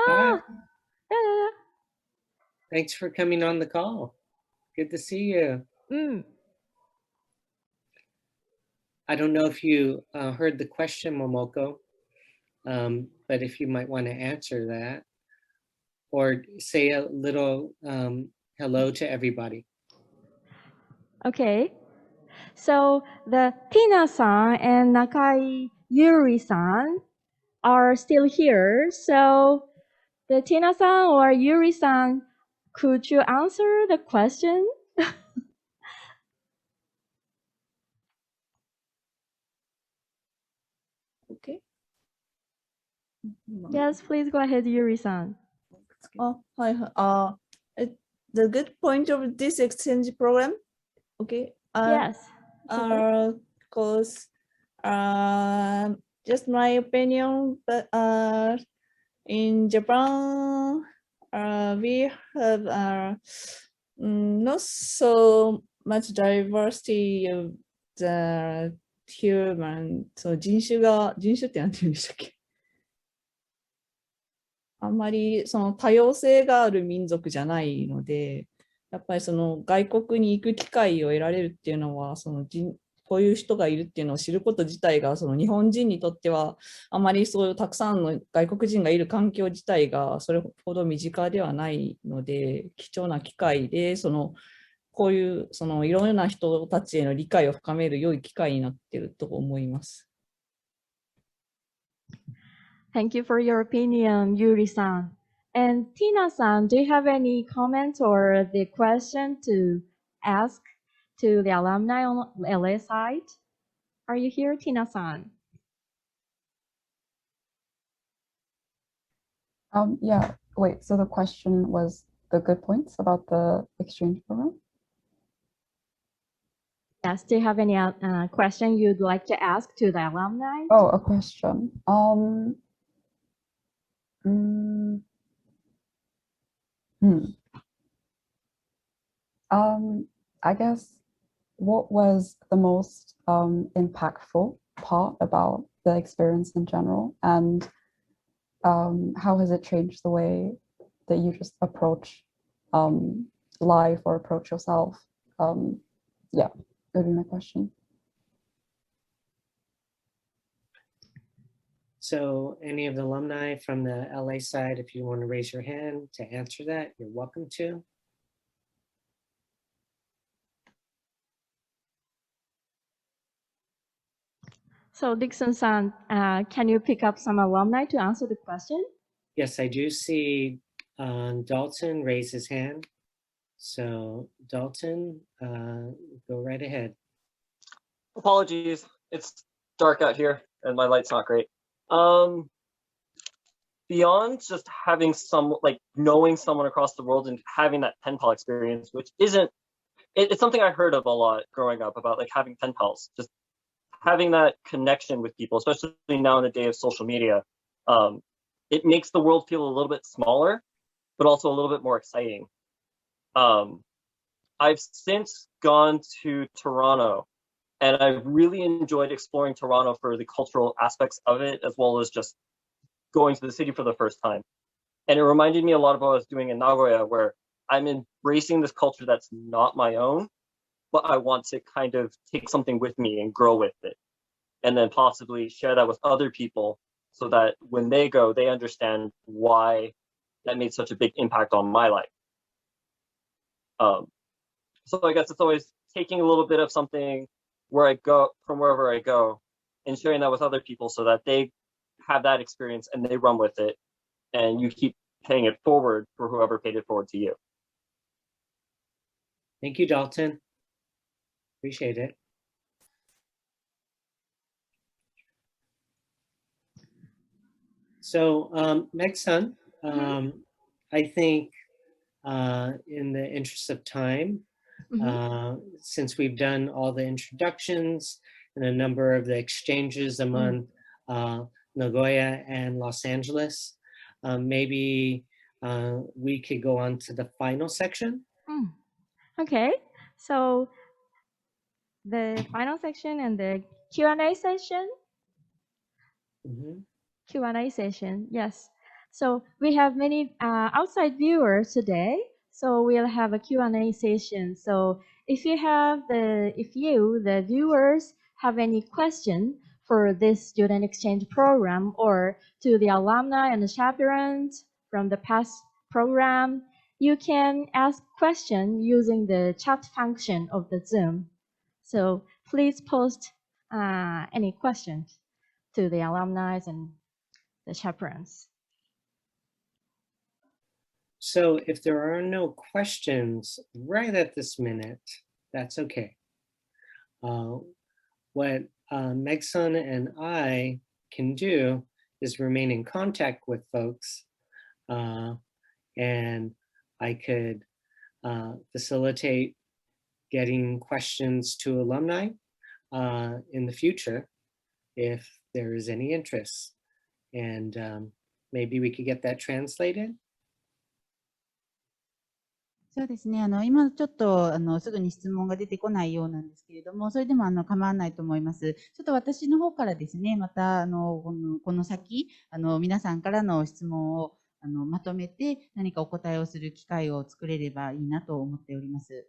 Yeah. Thanks for coming on the call. Good to see you. I don't know if you heard the question, Momoko, but if you might want to answer that or say a little hello to everybody. Okay. So the Tina-san and Nakai Yuri-san are still here. So the Tina-san or Yuri-san, could you answer the question? Okay. Yes, please go ahead, Yuri-san. Hi. The good point of this exchange program, okay. Yes. Because just my opinion, but in Japan, we have not so much diversity of the human. So 人種ってなんて言うんでしたっけ？あんまりその多様性がある民族じゃないので、やっぱりその外国に行く機会を得られるっていうのは、こういう人がいるっていうのを知ること自体が、その日本人にとってはあまりそういうたくさんの外国人がいる環境自体がそれほど身近ではないので、貴重な機会でこういういろんな人たちへの理解を深める良い機会になっていると思います。Thank you for your opinion, Yuri-san. And Tina-san, do you have any comments or the question to ask to the alumni on LA side? Are you here, Tina-san? Yeah, wait, so the question was the good points about the exchange program? Yes, do you have any question you'd like to ask to the alumni? Oh, a question. I guess what was the most impactful part about the experience in general, and how has it changed the way that you just approach life or approach yourself? Yeah, that would be my question. So any of the alumni from the LA side, if you want to raise your hand to answer that, you're welcome to. So Dixon-san, can you pick up some alumni to answer the question? Yes, I do see Dalton raise his hand. So Dalton, go right ahead. Apologies, it's dark out here and my light's not great. Beyond just having knowing someone across the world and having that pen pal experience, which isn't, it's something I heard of a lot growing up about, like having pen pals, just having that connection with people, especially now in the day of social media. It makes the world feel a little bit smaller, but also a little bit more exciting. I've since gone to Toronto, and I've really enjoyed exploring Toronto for the cultural aspects of it, as well as just going to the city for the first time. And it reminded me a lot of what I was doing in Nagoya, where I'm embracing this culture that's not my own, but I want to kind of take something with me and grow with it. And then possibly share that with other people so that when they go, they understand why that made such a big impact on my life. So I guess it's always taking a little bit of something where I go, from wherever I go, and sharing that with other people so that they have that experience and they run with it, and you keep paying it forward for whoever paid it forward to you. Thank you, Dalton. Appreciate it. So Meg-san, I think in the interest of time, since we've done all the introductions and a number of the exchanges among Nagoya and Los Angeles, maybe we could go on to the final section. Okay, so the final section and the Q&A session. Q&A session, yes. So we have many outside viewers today, so we'll have a Q&A session. So if you, the viewers, have any question for this student exchange program or to the alumni and the chaperones from the past program, you can ask questions using the chat function of the Zoom. So please post any questions to the alumni and the chaperones. So if there are no questions right at this minute, that's okay. What Meg-san and I can do is remain in contact with folks, and I could facilitate getting questions to alumni in the future if there is any interest. And maybe we could get that translated. そうですね。今ちょっとすぐに質問が出てこないようなんですけれども、それでも構わないと思います。ちょっと私の方からですね、またこの先皆さんからの質問をまとめて何かお答えをする機会を作れればいいなと思っております。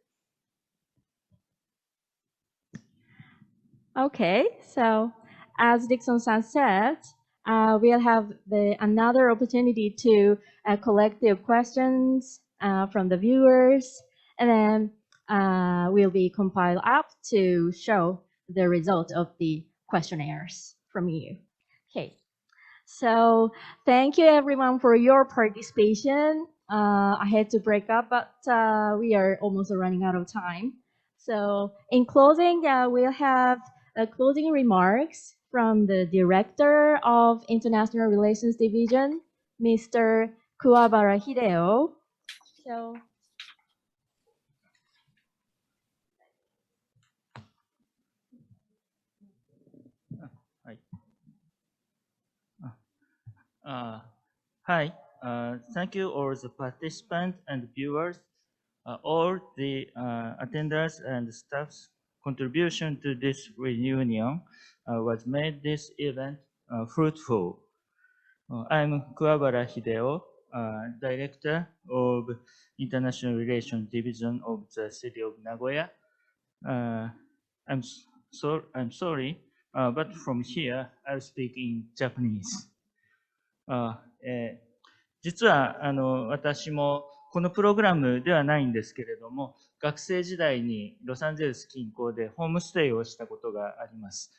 Okay, so as Dixon-san said, we'll have another opportunity to collect the questions from the viewers, and then will be compiled up to show the result of the questionnaires from you. Okay, So thank you everyone for your participation. I had to break up, but we are almost running out of time. So in closing, we'll have closing remarks from the Director of International Relations Division, Mr. Kuwabara Hideo. So Hi, thank you all the participants and viewers, all the attenders and staff's contribution to this reunion was made this event fruitful. I'm Kuwabara Hideo, Director of International Relations Division of the City of Nagoya. I'm sorry, but from here I'll speak in Japanese. 実は私もこのプログラムではないんですけれども、学生時代にロサンゼルス近郊でホームステイをしたことがあります。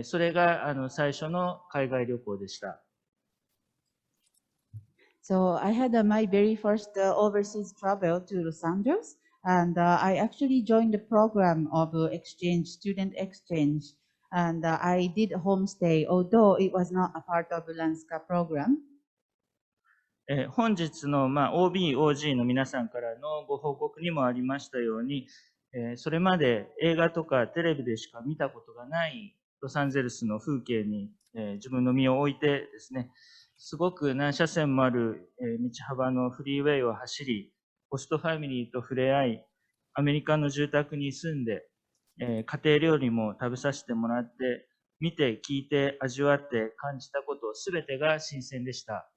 それが最初の海外旅行でした。So I had my very first overseas travel to Los Angeles, and I actually joined the program of student exchange, and I did homestay, although it was not a part of the LANSCA program. 本日の、OB、OG の皆さんからのご報告にもありましたように、それまで映画とかテレビでしか見たことがないロサンゼルスの風景に、自分の身を置いてですね、すごく何車線もある、道幅のフリーウェイを走り、ホストファミリーと触れ合い、アメリカの住宅に住んで、家庭料理も食べさせてもらって、見て、聞いて、味わって感じたことすべてが新鮮でした。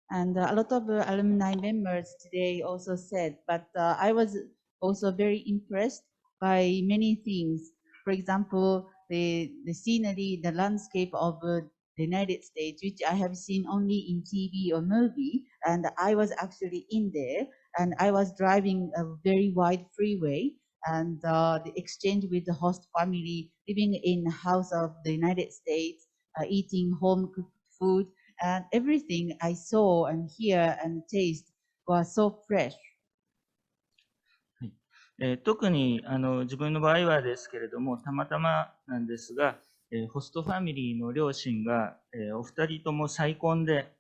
And a lot of alumni members today also said, but I was also very impressed by many things. For example, the scenery, the landscape of the United States, which I have seen only in TV or movie, and I was actually in there, and I was driving a very wide freeway, and the exchange with the host family, living in the house of the United States, eating home cooked food, and everything I saw and hear and taste was so fresh. 特に自分の場合はですけれども、たまたまなんですが、ホストファミリーの両親が、お二人とも再婚で、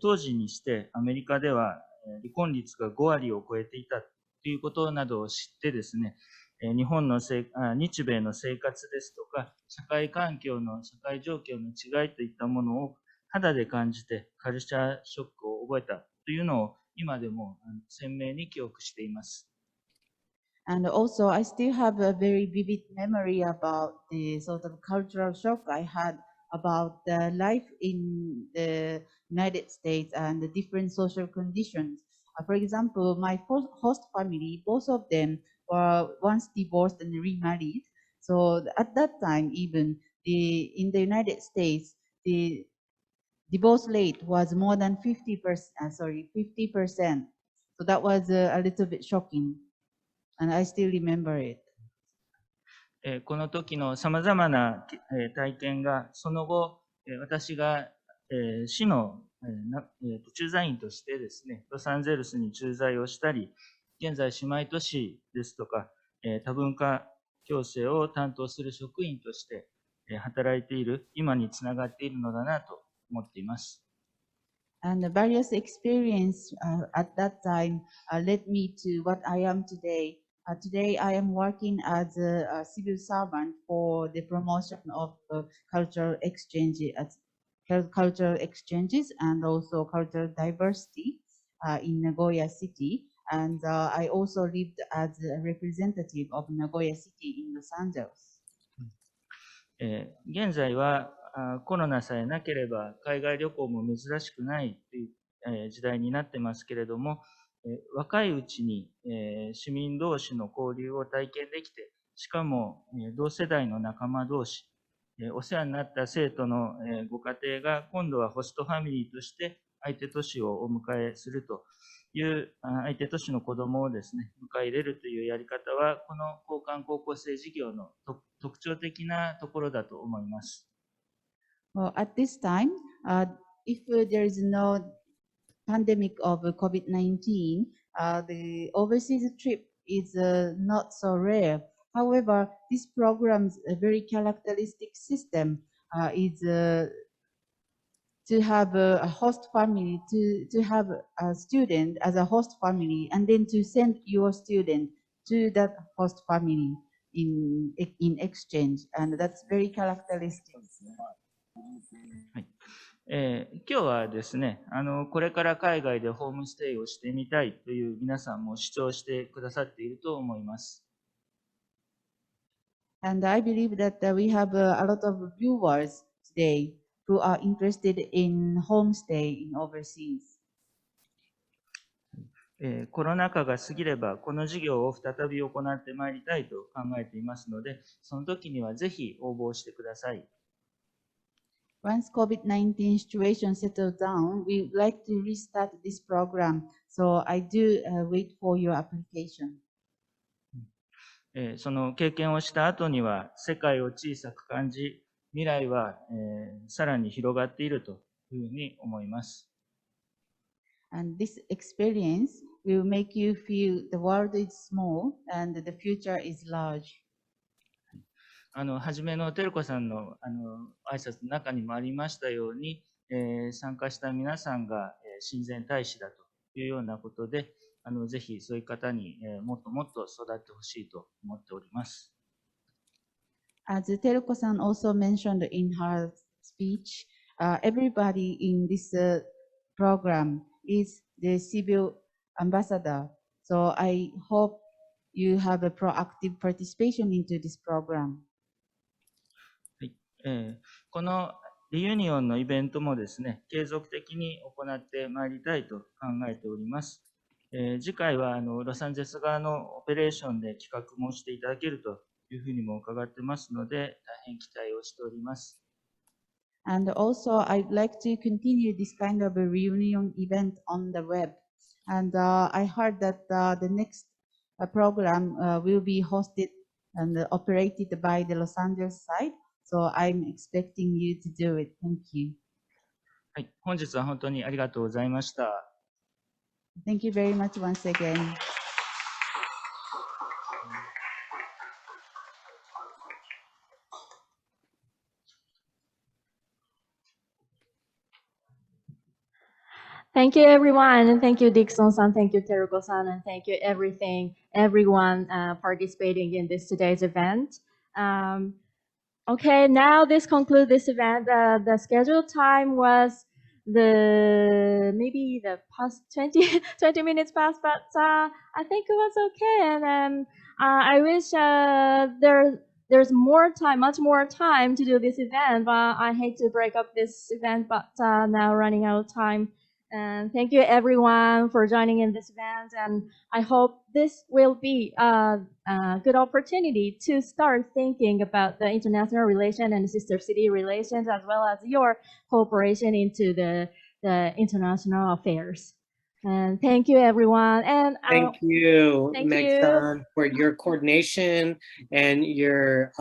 当時にしてアメリカでは離婚率が5割を超えていたということなどを知ってですね、日米の生活ですとか、社会状況の違いといったものを肌で感じてカルチャーショックを覚えたというのを今でも鮮明に記憶しています。And also, I still have a very vivid memory about the sort of cultural shock I had about the life in the United States and the different social conditions. For example, my host family, both of them were once divorced and remarried. So at that time, even in the United States, the divorce rate was more than 50%. So that was a little bit shocking. And I still remember it. この時のさまざまな体験が、その後、私が市の駐在員としてですね、ロサンゼルスに駐在をしたり、現在姉妹都市ですとか、多文化共生を担当する職員として働いている、今につながっているのだなと思っています。And the various experience at that time led me to what I am today. Today, I am working as a civil servant for the promotion of cultural exchanges and also cultural diversity in Nagoya City. And I also lived as a representative of Nagoya City in Los Angeles. 現在はコロナさえなければ海外旅行も珍しくないという時代になってますけれども、若いうちに市民同士の交流を体験できて、しかも同世代の仲間同士、お世話になった生徒のご家庭が今度はホストファミリーとして相手都市をお迎えするという相手都市の子どもをですね、迎え入れるというやり方は、この交換高校生事業の特徴的なところだと思います。Well, at this time, if there is no pandemic of COVID-19, the overseas trip is not so rare. However, this program's very characteristic system is to have a host family, to have a student as a host family, and then to send your student to that host family in exchange, and that's very characteristic. 今日はですね、これから海外でホームステイをしてみたいという皆さんも視聴してくださっていると思います。And I believe that we have a lot of viewers today who are interested in homestay in overseas. コロナ禍が過ぎれば、この事業を再び行ってまいりたいと考えていますので、その時にはぜひ応募してください。Once COVID-19 situation settles down, we would like to restart this program. So I do wait for your application. その経験をした後には、世界を小さく感じ、未来はさらに広がっているというふうに思います。And this experience will make you feel the world is small and the future is large. はじめのてるこさんの挨拶の中にもありましたように、参加した皆さんが親善大使だというようなことで、ぜひそういう方にもっともっと育ってほしいと思っております。As Teruko-san also mentioned in her speech, everybody in this program is the civil ambassador. So I hope you have a proactive participation into this program. このリユニオンのイベントもですね、継続的に行ってまいりたいと考えております。次回はロサンゼルス側のオペレーションで企画もしていただけるというふうにも伺ってますので、大変期待をしております。And also, I'd like to continue this kind of a reunion event on the web. And I heard that the next program will be hosted and operated by the Los Angeles side. So I'm expecting you to do it. Thank you. はい、本日は本当にありがとうございました。Thank you very much once again. Thank you, everyone, and thank you, Dixon-san, thank you, Teruko-san, and thank you, everyone participating in today's event. Okay, now this concludes this event. The scheduled time was maybe the past 20 minutes past, but I think it was okay. And I wish there's more time, much more time to do this event. But I hate to break up this event, but now running out of time. And thank you everyone for joining in this event. And I hope this will be a good opportunity to start thinking about the international relation and sister city relations, as well as your cooperation into the international affairs. And thank you everyone. And thank you, thank Meg-san, for your coordination and your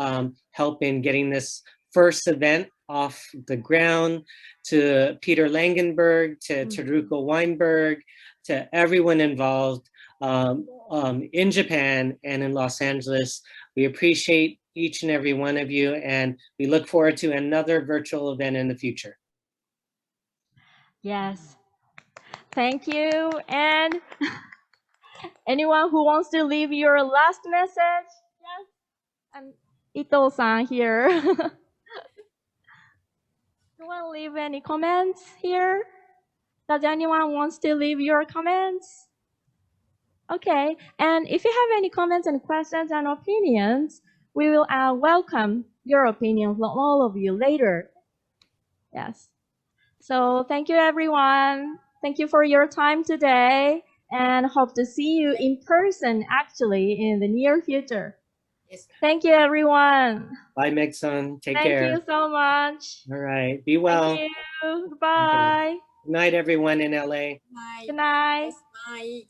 help in getting this first event off the ground, to Peter Langenberg, to Teruko Weinberg, to everyone involved in Japan and in Los Angeles. We appreciate each and every one of you, and we look forward to another virtual event in the future. Yes, thank you. And anyone who wants to leave your last message? Yes, and Ito-san here. You want to leave any comments here? Does anyone wants to leave your comments? Okay, and if you have any comments and questions and opinions, we will welcome your opinion from all of you later. Yes. So thank you everyone. Thank you for your time today, and hope to see you in person actually in the near future. Thank you, everyone. Bye, Meg-san. Take care. Thank you so much. All right. Be well. Thank you. Bye. Okay. Good night, everyone in LA. Good night. Bye.